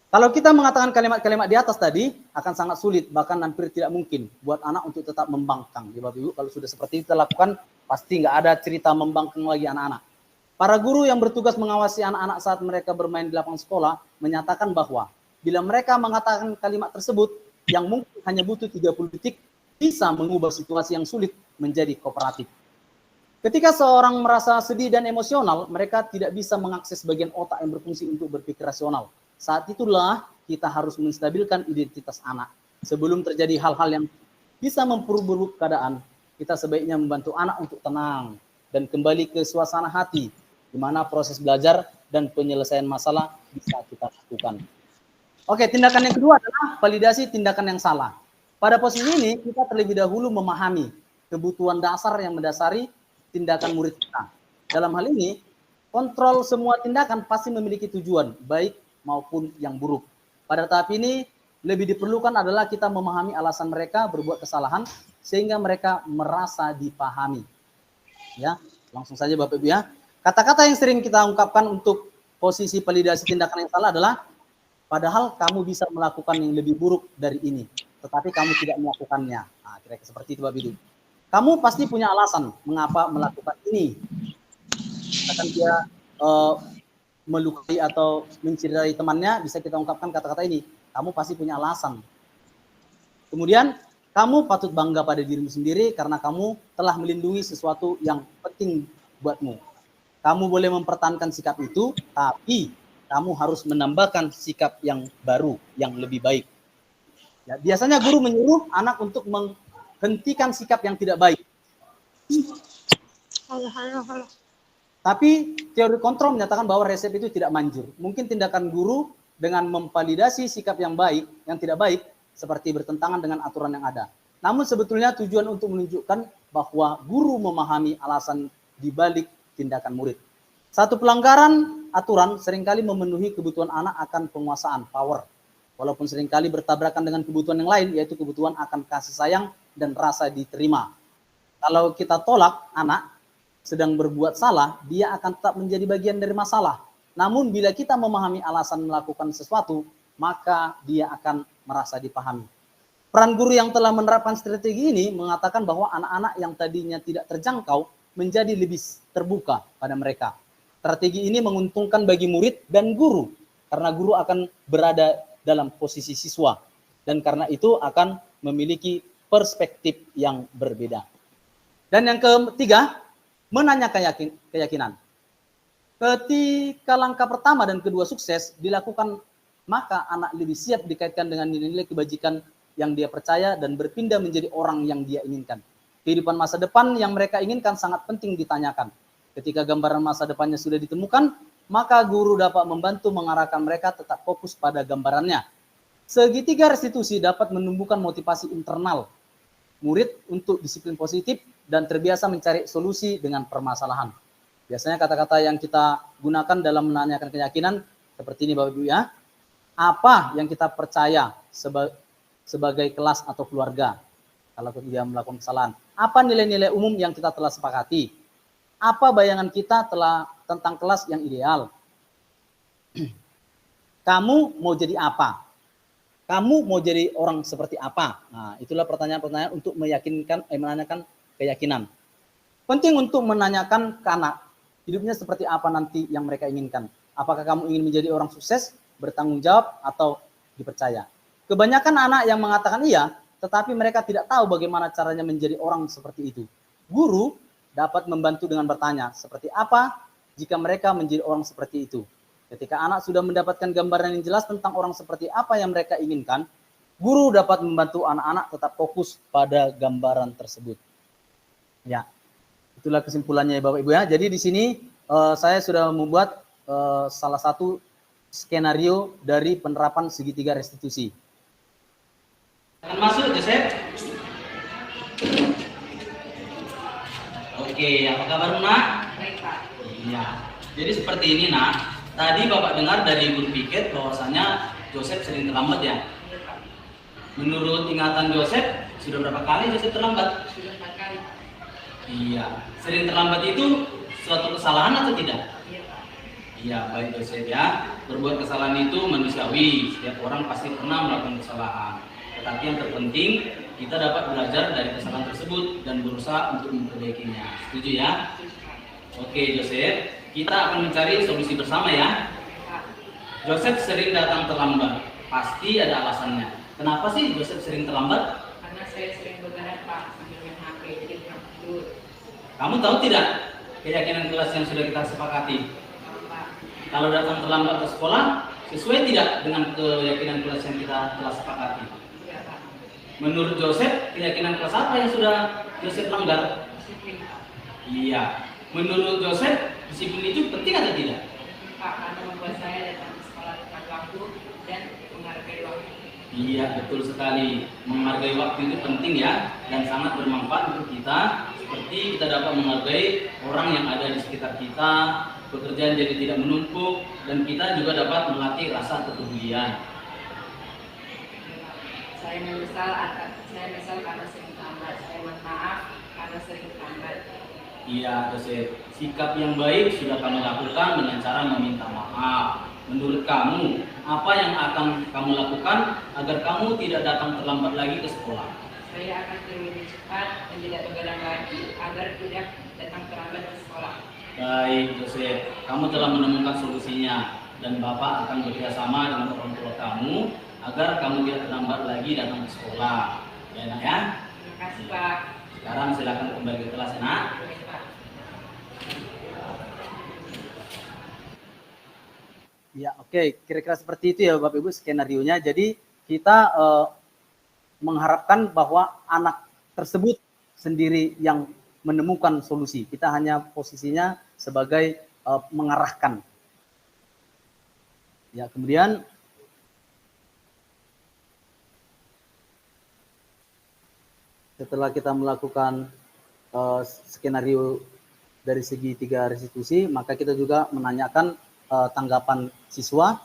S2: Kalau kita mengatakan kalimat-kalimat di atas tadi, akan sangat sulit, bahkan hampir tidak mungkin buat anak untuk tetap membangkang. Ya Bapak Ibu, kalau sudah seperti itu lakukan, pasti nggak ada cerita membangkang lagi anak-anak. Para guru yang bertugas mengawasi anak-anak saat mereka bermain di lapangan sekolah, menyatakan bahwa bila mereka mengatakan kalimat tersebut, yang mungkin hanya butuh 30 detik, bisa mengubah situasi yang sulit menjadi kooperatif. Ketika seorang merasa sedih dan emosional, mereka tidak bisa mengakses bagian otak yang berfungsi untuk berpikir rasional. Saat itulah kita harus menstabilkan identitas anak. Sebelum terjadi hal-hal yang bisa memperburuk keadaan, kita sebaiknya membantu anak untuk tenang dan kembali ke suasana hati, di mana proses belajar dan penyelesaian masalah bisa kita lakukan. Oke, tindakan yang kedua adalah validasi tindakan yang salah. Pada posisi ini, kita terlebih dahulu memahami kebutuhan dasar yang mendasari tindakan murid kita. Dalam hal ini, kontrol semua tindakan pasti memiliki tujuan, baik maupun yang buruk. Pada tahap ini, lebih diperlukan adalah kita memahami alasan mereka berbuat kesalahan, sehingga mereka merasa dipahami. Ya, langsung saja Bapak Ibu ya. Kata-kata yang sering kita ungkapkan untuk posisi validasi tindakan yang salah adalah, padahal kamu bisa melakukan yang lebih buruk dari ini, tetapi kamu tidak melakukannya. Nah, kira-kira seperti itu Bapak Ibu. Kamu pasti punya alasan mengapa melakukan ini. Misalkan dia melukai atau mencederai temannya, bisa kita ungkapkan kata-kata ini. Kamu pasti punya alasan. Kemudian, kamu patut bangga pada dirimu sendiri karena kamu telah melindungi sesuatu yang penting buatmu. Kamu boleh mempertahankan sikap itu, tapi kamu harus menambahkan sikap yang baru, yang lebih baik. Ya, biasanya guru menyuruh anak untuk menghentikan sikap yang tidak baik. Tapi teori kontrol menyatakan bahwa resep itu tidak manjur. Mungkin tindakan guru dengan memvalidasi sikap yang baik, yang tidak baik, seperti bertentangan dengan aturan yang ada. Namun sebetulnya tujuan untuk menunjukkan bahwa guru memahami alasan dibalik tindakan murid. Satu pelanggaran aturan seringkali memenuhi kebutuhan anak akan penguasaan, power. Walaupun seringkali bertabrakan dengan kebutuhan yang lain, yaitu kebutuhan akan kasih sayang dan rasa diterima. Kalau kita tolak anak sedang berbuat salah, dia akan tetap menjadi bagian dari masalah. Namun bila kita memahami alasan melakukan sesuatu, maka dia akan merasa dipahami. Peran guru yang telah menerapkan strategi ini mengatakan bahwa anak-anak yang tadinya tidak terjangkau menjadi lebih terbuka pada mereka. Strategi ini menguntungkan bagi murid dan guru, karena guru akan berada dalam posisi siswa, dan karena itu akan memiliki perspektif yang berbeda. Dan yang ketiga, menanyakan keyakinan. Ketika langkah pertama dan kedua sukses dilakukan, maka anak lebih siap dikaitkan dengan nilai-nilai kebajikan yang dia percaya dan berpindah menjadi orang yang dia inginkan. Kehidupan masa depan yang mereka inginkan sangat penting ditanyakan. Ketika gambaran masa depannya sudah ditemukan, maka guru dapat membantu mengarahkan mereka tetap fokus pada gambarannya. Segitiga restitusi dapat menumbuhkan motivasi internal murid untuk disiplin positif dan terbiasa mencari solusi dengan permasalahan. Biasanya kata-kata yang kita gunakan dalam menanyakan keyakinan seperti ini Bapak Ibu ya. Apa yang kita percaya sebagai kelas atau keluarga kalau dia melakukan kesalahan? Apa nilai-nilai umum yang kita telah sepakati? Apa bayangan kita tentang kelas yang ideal? Kamu mau jadi apa? Kamu mau jadi orang seperti apa? Nah, itulah pertanyaan-pertanyaan untuk menanyakan keyakinan. Penting untuk menanyakan ke anak, hidupnya seperti apa nanti yang mereka inginkan. Apakah kamu ingin menjadi orang sukses, bertanggung jawab, atau dipercaya? Kebanyakan anak yang mengatakan iya, tetapi mereka tidak tahu bagaimana caranya menjadi orang seperti itu. Guru dapat membantu dengan bertanya, seperti apa jika mereka menjadi orang seperti itu? Ketika anak sudah mendapatkan gambaran yang jelas tentang orang seperti apa yang mereka inginkan, guru dapat membantu anak-anak tetap fokus pada gambaran tersebut. Ya, itulah kesimpulannya Bapak Ibu ya. Jadi di sini saya sudah membuat salah satu skenario dari penerapan segitiga restitusi.
S10: Akan masuk, Joseph? Oke, apa kabar Nak?
S1: Baik Pak.
S10: Iya. Jadi seperti ini Nak. Tadi Bapak dengar dari guru piket bahwasanya Joseph sering terlambat ya? Menurut ingatan Joseph, sudah berapa kali Joseph terlambat?
S1: Sudah 4 kali Pak.
S10: Iya. Sering terlambat itu suatu kesalahan atau tidak?
S1: Iya Pak.
S10: Iya, baik Joseph ya. Berbuat kesalahan itu manusiawi. Setiap orang pasti pernah melakukan kesalahan. Tetapi yang terpenting, kita dapat belajar dari kesalahan tersebut dan berusaha untuk memperbaikinya. Setuju ya? Oke Joseph. Kita akan mencari solusi bersama ya. Joseph sering datang terlambat. Pasti ada alasannya. Kenapa sih Joseph sering terlambat?
S1: Karena saya sering begadang Pak, sambil main HP, jadi kurang tidur.
S10: Kamu tahu tidak keyakinan kelas yang sudah kita sepakati?
S1: Pak.
S10: Kalau datang terlambat ke sekolah, sesuai tidak dengan keyakinan kelas yang kita telah sepakati?
S1: Iya Pak.
S10: Menurut Joseph, keyakinan kelas apa yang sudah Joseph langgar?
S1: Disiplin Pak.
S10: Iya. Menurut Joseph, disiplin itu penting atau tidak?
S1: Pak, karena membuat saya datang ke sekolah tepat waktu dan menghargai waktu.
S10: Iya, betul sekali. Menghargai waktu itu penting ya, dan sangat bermanfaat untuk kita. Seperti kita dapat menghargai orang yang ada di sekitar kita, pekerjaan jadi tidak menumpuk, dan kita juga dapat melatih rasa kepedulian.
S1: Saya menyesal karena sering terlambat. Saya mohon maaf karena sering terlambat.
S10: Iya, Joseph. Sikap yang baik sudah kami lakukan dengan cara meminta maaf. Menurut kamu, apa yang akan kamu lakukan agar kamu tidak datang terlambat lagi ke sekolah?
S1: Saya akan lebih cepat dan tidak begadang lagi agar tidak datang terlambat ke sekolah.
S10: Baik, Joseph. Kamu telah menemukan solusinya dan Bapak akan bekerjasama dengan orang tua kamu agar kamu tidak terlambat lagi datang ke sekolah. Ya, Nak ya?
S1: Terima kasih Pak.
S10: Sekarang silakan kembali ke kelas, Nak.
S2: Ya, oke. Kira-kira seperti itu ya Bapak Ibu skenarionya. Jadi kita mengharapkan bahwa anak tersebut sendiri yang menemukan solusi. Kita hanya posisinya sebagai mengarahkan. Ya, kemudian setelah kita melakukan skenario dari segi 3 restitusi, maka kita juga menanyakan tanggapan siswa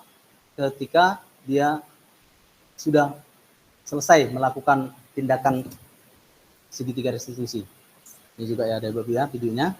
S2: ketika dia sudah selesai melakukan tindakan segitiga restitusi. Ini juga ya ada beberapa videonya.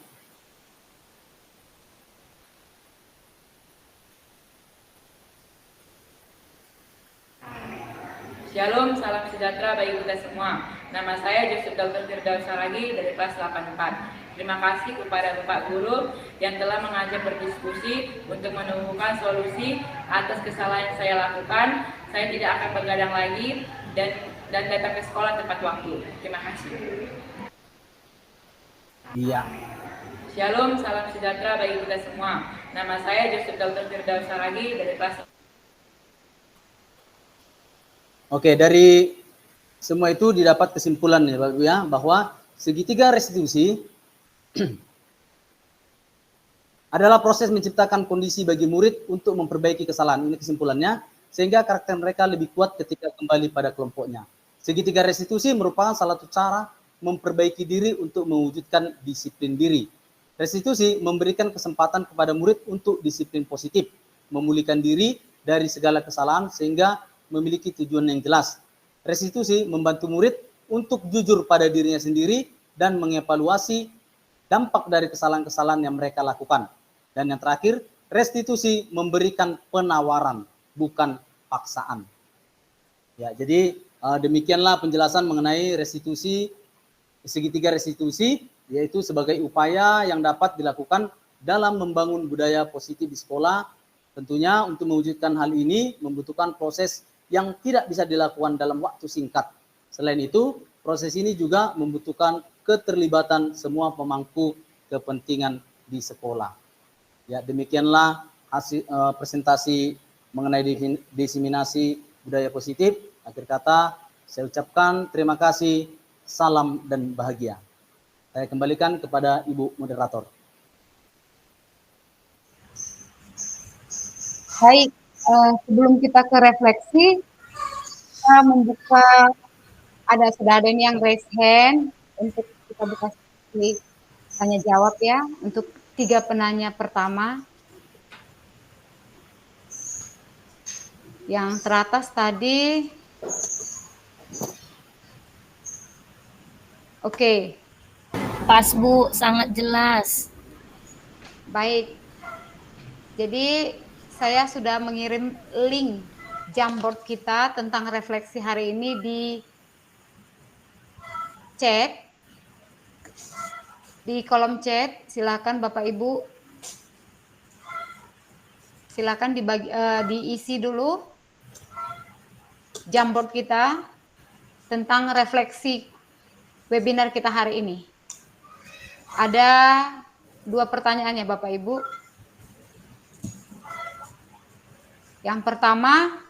S11: Shalom, salam sejahtera bagi kita semua. Nama saya Joseph Dr. Firdaus Saragi dari kelas 84. Terima kasih kepada Bapak Guru yang telah mengajak berdiskusi untuk menemukan solusi atas kesalahan yang saya lakukan. Saya tidak akan begadang lagi dan datang ke sekolah tepat waktu. Terima kasih.
S2: Iya.
S11: Shalom, salam sejahtera bagi kita semua. Nama saya Joseph Dr. Firdaus Saragi dari kelas.
S2: Oke, dari semua itu didapat kesimpulan ya Bapak Ibu ya, bahwa segitiga restitusi adalah proses menciptakan kondisi bagi murid untuk memperbaiki kesalahan. Ini kesimpulannya, sehingga karakter mereka lebih kuat ketika kembali pada kelompoknya. Segitiga restitusi merupakan salah satu cara memperbaiki diri untuk mewujudkan disiplin diri. Restitusi memberikan kesempatan kepada murid untuk disiplin positif, memulihkan diri dari segala kesalahan sehingga memiliki tujuan yang jelas. Restitusi membantu murid untuk jujur pada dirinya sendiri dan mengevaluasi dampak dari kesalahan-kesalahan yang mereka lakukan. Dan yang terakhir, restitusi memberikan penawaran, bukan paksaan. Ya, jadi demikianlah penjelasan mengenai restitusi, segitiga restitusi, yaitu sebagai upaya yang dapat dilakukan dalam membangun budaya positif di sekolah. Tentunya untuk mewujudkan hal ini membutuhkan proses yang tidak bisa dilakukan dalam waktu singkat. Selain itu, proses ini juga membutuhkan keterlibatan semua pemangku kepentingan di sekolah. Ya, demikianlah hasil presentasi mengenai diseminasi budaya positif. Akhir kata, saya ucapkan terima kasih, salam dan bahagia. Saya kembalikan kepada Ibu Moderator.
S1: Baik, sebelum kita ke refleksi, kita membuka, sudah ada yang raise hand untuk kita buka sesi tanya jawab ya, untuk 3 penanya pertama. Yang teratas tadi, oke.
S9: Pas Bu, sangat jelas.
S1: Baik, jadi saya sudah mengirim link Jamboard kita tentang refleksi hari ini di chat, di kolom chat. Silakan Bapak Ibu, silakan diisi dulu Jamboard kita tentang refleksi webinar kita hari ini. Ada 2 pertanyaannya Bapak Ibu. Yang pertama,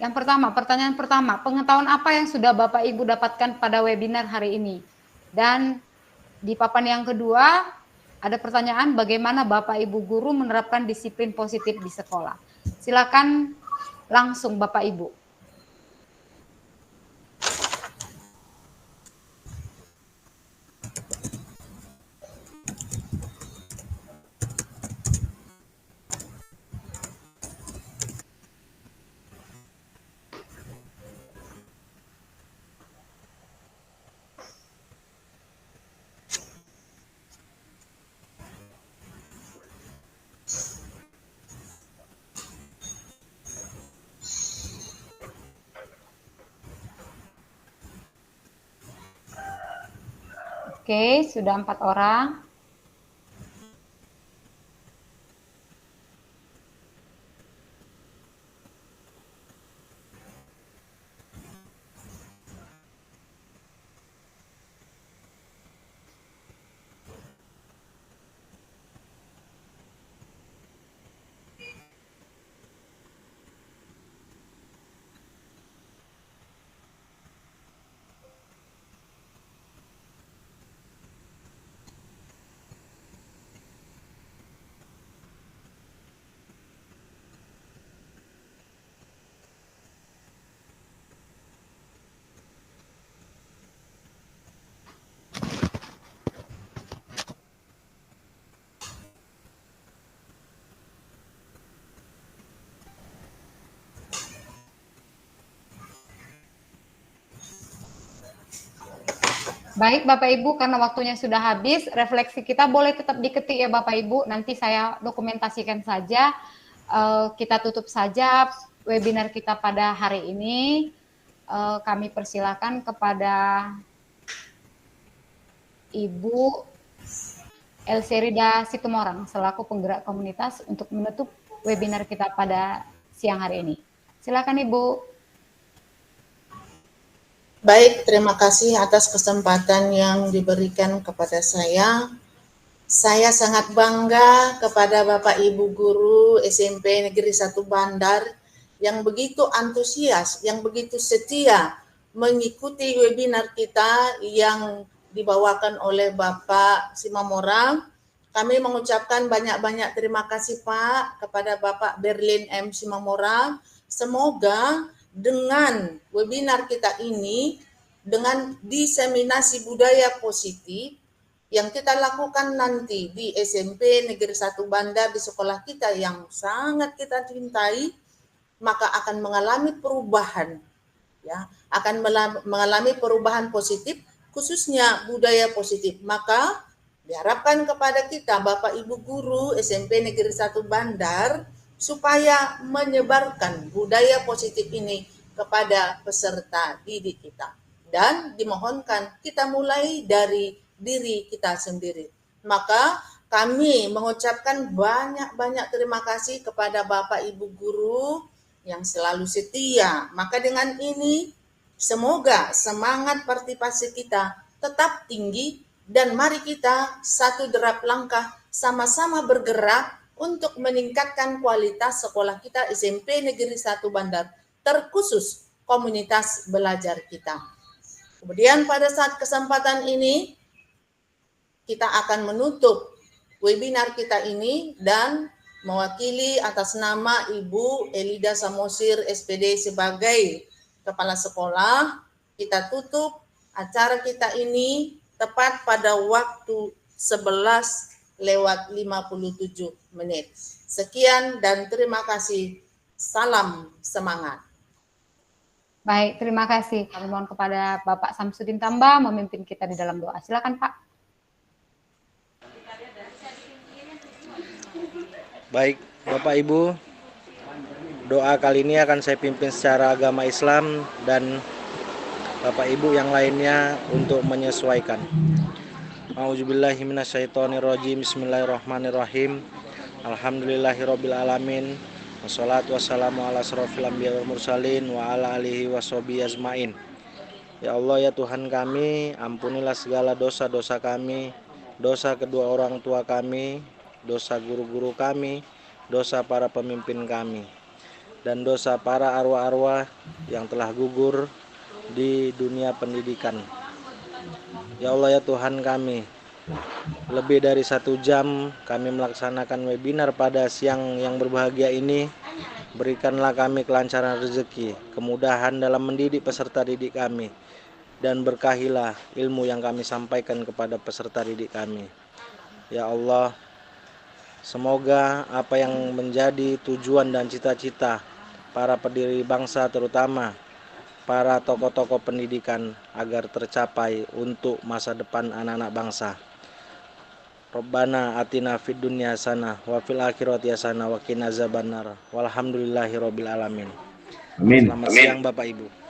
S1: pertanyaan pertama, pengetahuan apa yang sudah Bapak Ibu dapatkan pada webinar hari ini? Dan di papan yang kedua, ada pertanyaan bagaimana Bapak Ibu guru menerapkan disiplin positif di sekolah. Silakan langsung Bapak Ibu. Oke, sudah 4 orang. Baik Bapak Ibu, karena waktunya sudah habis, refleksi kita boleh tetap diketik ya Bapak Ibu. Nanti saya dokumentasikan saja. Kita tutup saja webinar kita pada hari ini. Kami persilakan kepada Ibu Elserida Situmorang selaku penggerak komunitas untuk menutup webinar kita pada siang hari ini. Silakan Ibu.
S3: Baik, terima kasih atas kesempatan yang diberikan kepada saya. Saya sangat bangga kepada Bapak Ibu guru SMP Negeri 1 Bandar yang begitu antusias, yang begitu setia mengikuti webinar kita yang dibawakan oleh Bapak Simamora. Kami mengucapkan banyak-banyak terima kasih Pak kepada Bapak Berlin M. Simamora. Semoga dengan webinar kita ini, dengan diseminasi budaya positif yang kita lakukan nanti di SMP Negeri 1 Bandar, di sekolah kita yang sangat kita cintai, maka akan mengalami perubahan, ya, akan mengalami perubahan positif, khususnya budaya positif. Maka diharapkan kepada kita Bapak Ibu guru SMP Negeri 1 Bandar supaya menyebarkan budaya positif ini kepada peserta didik kita. Dan dimohonkan kita mulai dari diri kita sendiri. Maka kami mengucapkan banyak-banyak terima kasih kepada Bapak Ibu guru yang selalu setia. Maka dengan ini semoga semangat partisipasi kita tetap tinggi dan mari kita satu derap langkah sama-sama bergerak untuk meningkatkan kualitas sekolah kita SMP Negeri 1 Bandar, terkhusus komunitas belajar kita. Kemudian pada saat kesempatan ini, kita akan menutup webinar kita ini dan mewakili atas nama Ibu Elida Samosir SPD sebagai Kepala Sekolah, kita tutup acara kita ini tepat pada waktu 11:57. Sekian dan terima kasih. Salam semangat.
S1: Baik, terima kasih. Kami mohon kepada Bapak Samsudin Tamba memimpin kita di dalam doa. Silakan Pak.
S6: Baik, Bapak Ibu, doa kali ini akan saya pimpin secara agama Islam dan Bapak Ibu yang lainnya untuk menyesuaikan. A'udzubillahi minasyaitonirrajim. Bismillahirrahmanirrahim. Alhamdulillahirabbil alamin. Wassalatu wassalamu ala asrofil anbiya wal mursalin wa ala alihi washabihi ajmain. Ya Allah ya Tuhan kami, ampunilah segala dosa-dosa kami, dosa kedua orang tua kami, dosa guru-guru kami, dosa para pemimpin kami, dan dosa para arwah-arwah yang telah gugur di dunia pendidikan. Ya Allah ya Tuhan kami, lebih dari 1 jam kami melaksanakan webinar pada siang yang berbahagia ini. Berikanlah kami kelancaran rezeki, kemudahan dalam mendidik peserta didik kami, dan berkahilah ilmu yang kami sampaikan kepada peserta didik kami. Ya Allah, semoga apa yang menjadi tujuan dan cita-cita para pendiri bangsa, terutama para tokoh-tokoh pendidikan, agar tercapai untuk masa depan anak-anak bangsa. Rabbana atina fid dunya hasanah wa fil akhirati hasanah wa qina azabannar. Walhamdulillahirabbil alamin.
S5: Amin.
S6: Selamat siang Bapak Ibu.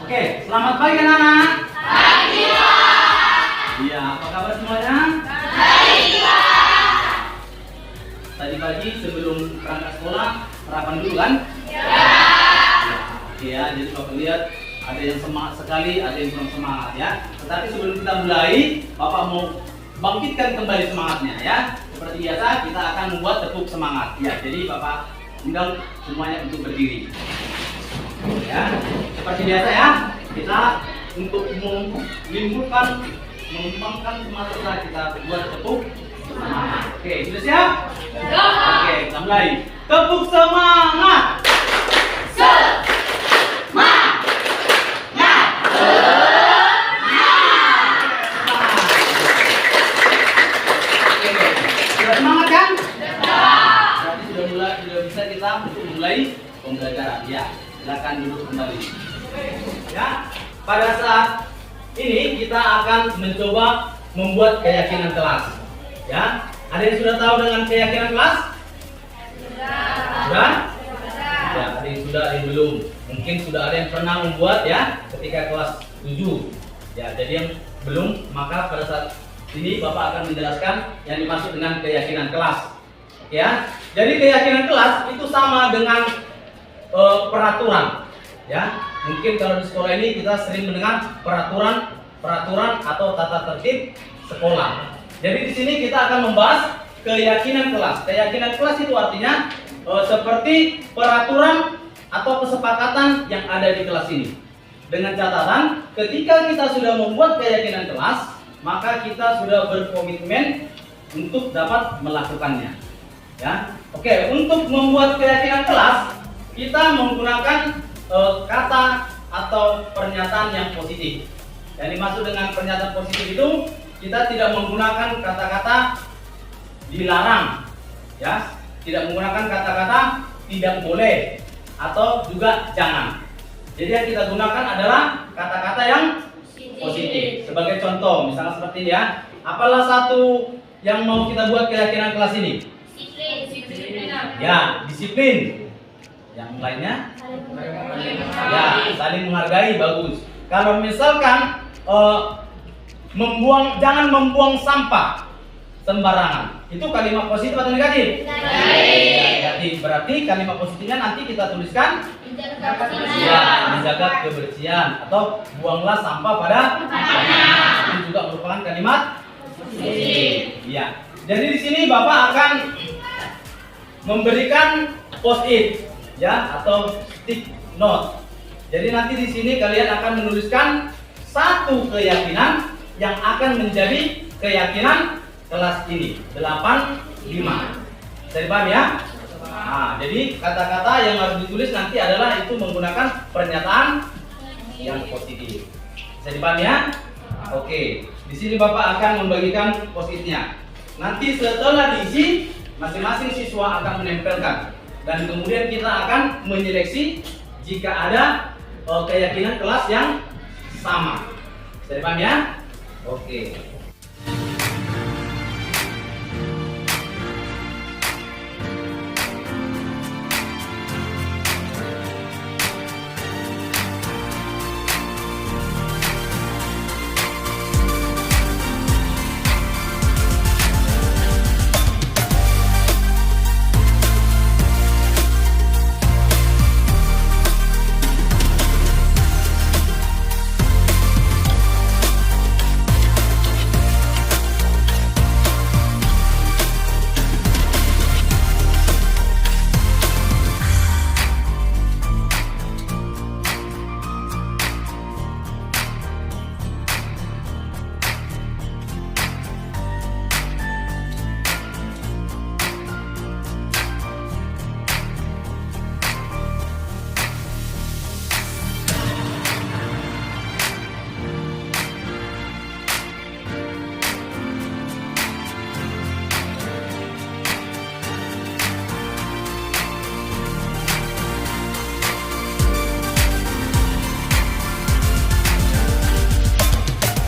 S10: Oke, selamat pagi anak-anak. Pagi Pak. Iya, apa kabar semuanya? Baik Pak. Tadi pagi sebelum berangkat sekolah sarapan dulu kan? Ya. Oke ya, jadi Bapak lihat ada yang semangat sekali, ada yang kurang semangat ya. Tetapi sebelum kita mulai, Bapak mau bangkitkan kembali semangatnya ya. seperti biasa kita akan membuat tepuk semangat. Ya, jadi Bapak undang semuanya untuk berdiri. Ya, seperti biasa ya, kita untuk menimbulkan, mengembangkan semangat kita buat tepuk semangat. Oke, sudah siap? Ya. Oke, kita mulai. Tepuk semangat. Semangat kan? Berarti sudah bisa kita untuk mulai pembelajaran. Ya, silakan duduk kembali. Ya, pada saat ini kita akan mencoba membuat keyakinan kelas. Ya, ada yang sudah tahu dengan keyakinan kelas? Sudah? Ya, ada yang sudah, ada yang belum. Mungkin sudah ada yang pernah membuat ya ketika kelas 7. Ya, jadi yang belum, maka pada saat ini Bapak akan menjelaskan yang dimaksud dengan keyakinan kelas. Ya, jadi keyakinan kelas itu sama dengan peraturan. Ya, mungkin kalau di sekolah ini kita sering mendengar peraturan atau tata tertib sekolah. Jadi di sini kita akan membahas keyakinan kelas. Keyakinan kelas itu artinya seperti peraturan atau kesepakatan yang ada di kelas ini. Dengan catatan, ketika kita sudah membuat keyakinan kelas, maka kita sudah berkomitmen untuk dapat melakukannya. Ya, oke. Untuk membuat keyakinan kelas, kita menggunakan kata atau pernyataan yang positif. Yang dimaksud dengan pernyataan positif itu, kita tidak menggunakan kata-kata dilarang, ya, tidak menggunakan kata-kata tidak boleh atau juga jangan. Jadi yang kita gunakan adalah kata-kata yang positif. Sebagai contoh, misalnya seperti ini ya. Apalah satu yang mau kita buat keyakinan kelas ini? Disiplin. Ya, disiplin. Yang lainnya? Ya, saling menghargai, bagus. Kalau misalkan jangan membuang sampah sembarangan. Itu kalimat positif atau negatif? Negatif. Berarti kalimat positifnya nanti kita tuliskan menjaga kebersihan atau buanglah sampah pada tempatnya. Itu juga merupakan kalimat positif. Ya. Jadi di sini Bapak akan memberikan post-it ya atau stick note. Jadi nanti di sini kalian akan menuliskan satu keyakinan yang akan menjadi keyakinan kelas ini 85. Bisa dipahami ya? Nah, jadi kata-kata yang harus ditulis nanti adalah itu menggunakan pernyataan yang positif. Bisa dipahami ya? Oke. Di sini Bapak akan membagikan post-itnya. Nanti setelah diisi, masing-masing siswa akan menempelkan dan kemudian kita akan menyeleksi jika ada keyakinan kelas yang sama. Bisa dipahami ya? Oke.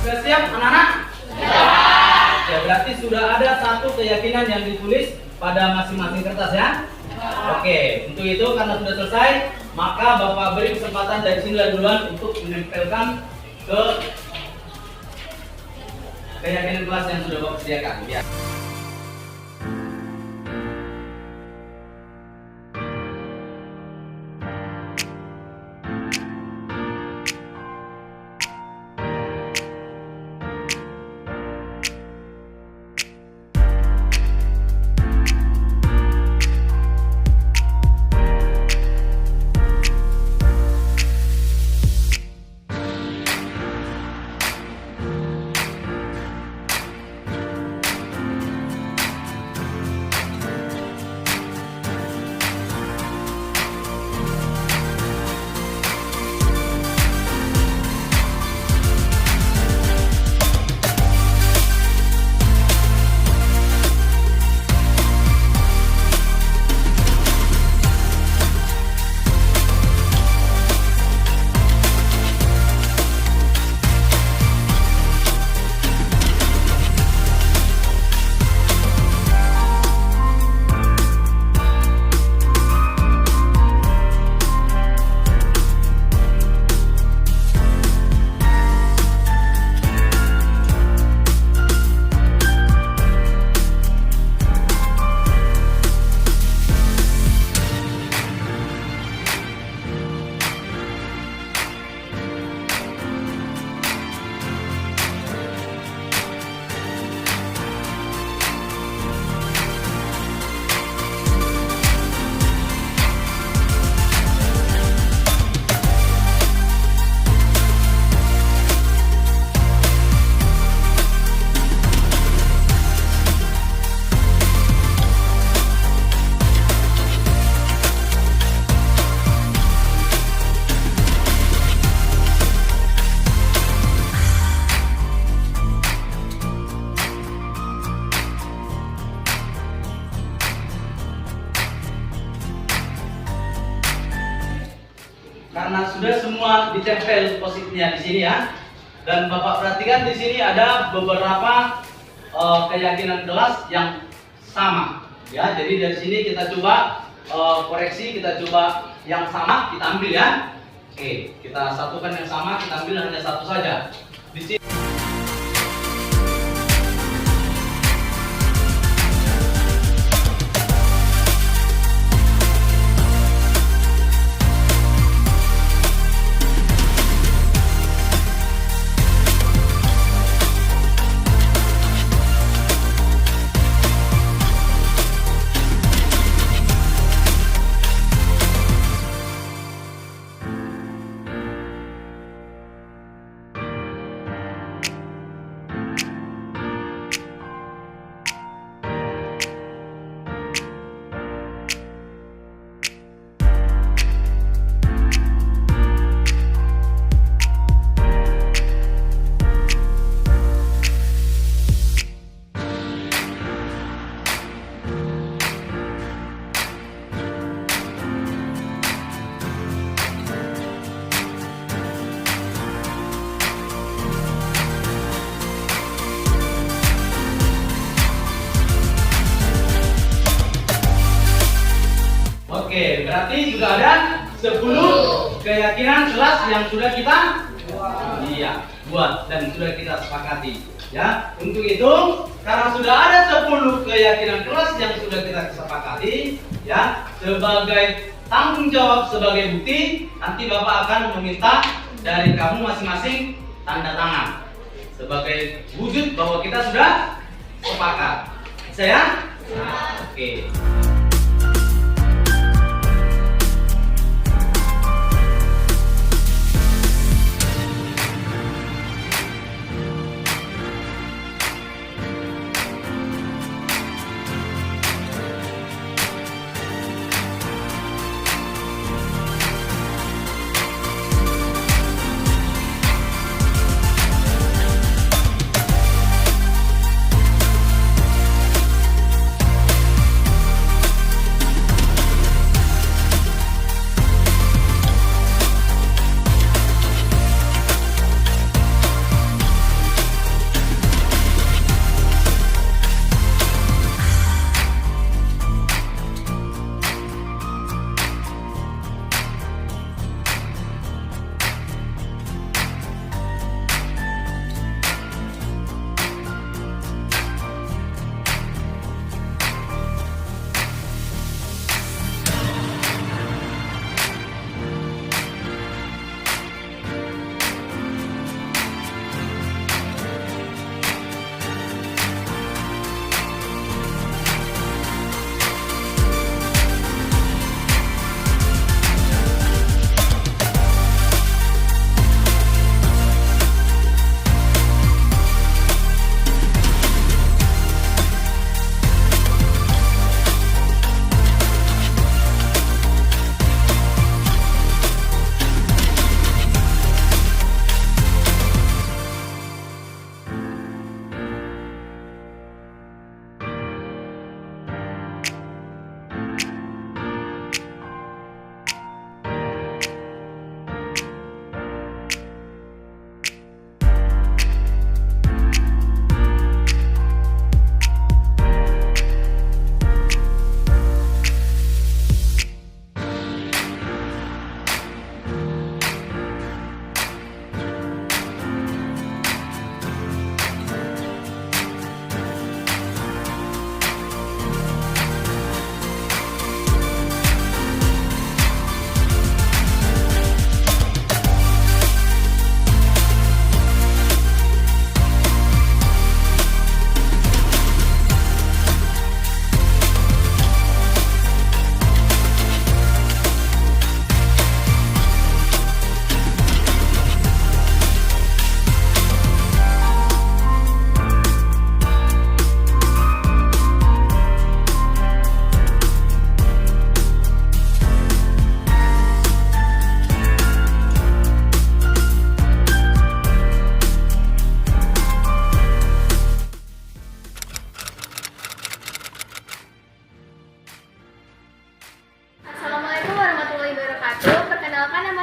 S10: Sudah siap anak-anak? Ya, berarti sudah ada satu keyakinan yang ditulis pada masing-masing kertas ya. Oke, untuk itu karena sudah selesai, maka Bapak beri kesempatan dari sini duluan untuk menempelkan ke keyakinan kelas yang sudah Bapak sediakan. Ya. karena sudah semua ditempel positifnya di sini ya. Dan Bapak perhatikan di sini ada beberapa keyakinan kelas yang sama ya. Jadi dari sini kita coba koreksi, kita coba yang sama kita ambil ya. Oke, kita satukan yang sama, kita ambil hanya satu saja. Di sini Oke, berarti juga ada 10 keyakinan kelas yang sudah kita buat dan sudah kita sepakati. Ya, untuk itu karena sudah ada 10 keyakinan kelas yang sudah kita sepakati, ya, sebagai tanggung jawab sebagai bukti, nanti Bapak akan meminta dari kamu masing-masing tanda tangan sebagai wujud bahwa kita sudah sepakat. Bisa ya? Oke.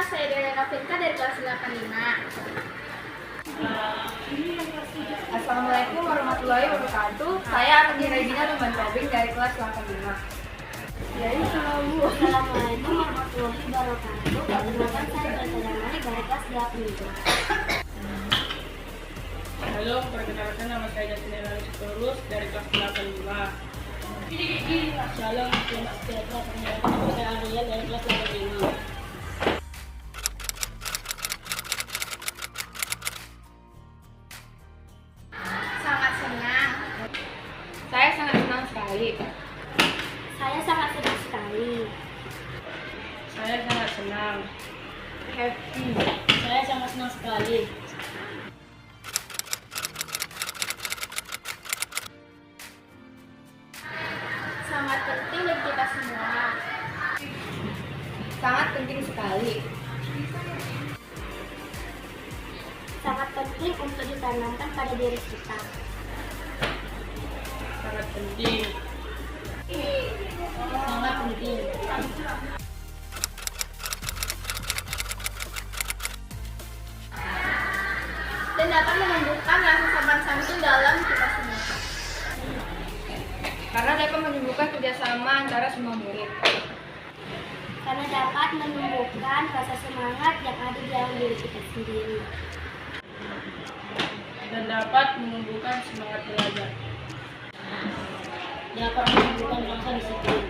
S12: saya Dela Rafinka dari kelas 85.
S13: Assalamualaikum warahmatullahi wabarakatuh. Saya Ardi Regina Ruban Robing dari kelas 85.
S12: Assalamualaikum warahmatullahi wabarakatuh. Perkenalkan saya Dela Mari dari kelas 85.
S11: Halo, perkenalkan nama saya Jatin Elali Tulus dari kelas 85. Shalom, selamat sejahtera. Perkenalkan nama saya Arya dari kelas 85.
S12: Sangat senang.
S13: Saya sangat senang sekali.
S12: Saya sangat senang sekali.
S11: Saya sangat senang.
S13: Happy.
S11: Saya sangat senang sekali.
S12: Sangat penting bagi kita semua.
S13: Sangat penting sekali.
S12: Sangat penting untuk ditanamkan pada diri kita.
S11: Sangat penting. Sangat penting.
S12: Dan dapat menumbuhkan rasa sopan santun dalam kita semua.
S13: Karena dapat menumbuhkan kerjasama antara semua murid.
S12: Karena dapat menumbuhkan rasa semangat yang ada di dalam diri kita sendiri.
S11: Dan dapat menumbuhkan semangat belajar.
S12: Dapat menumbuhkan rasa disiplin.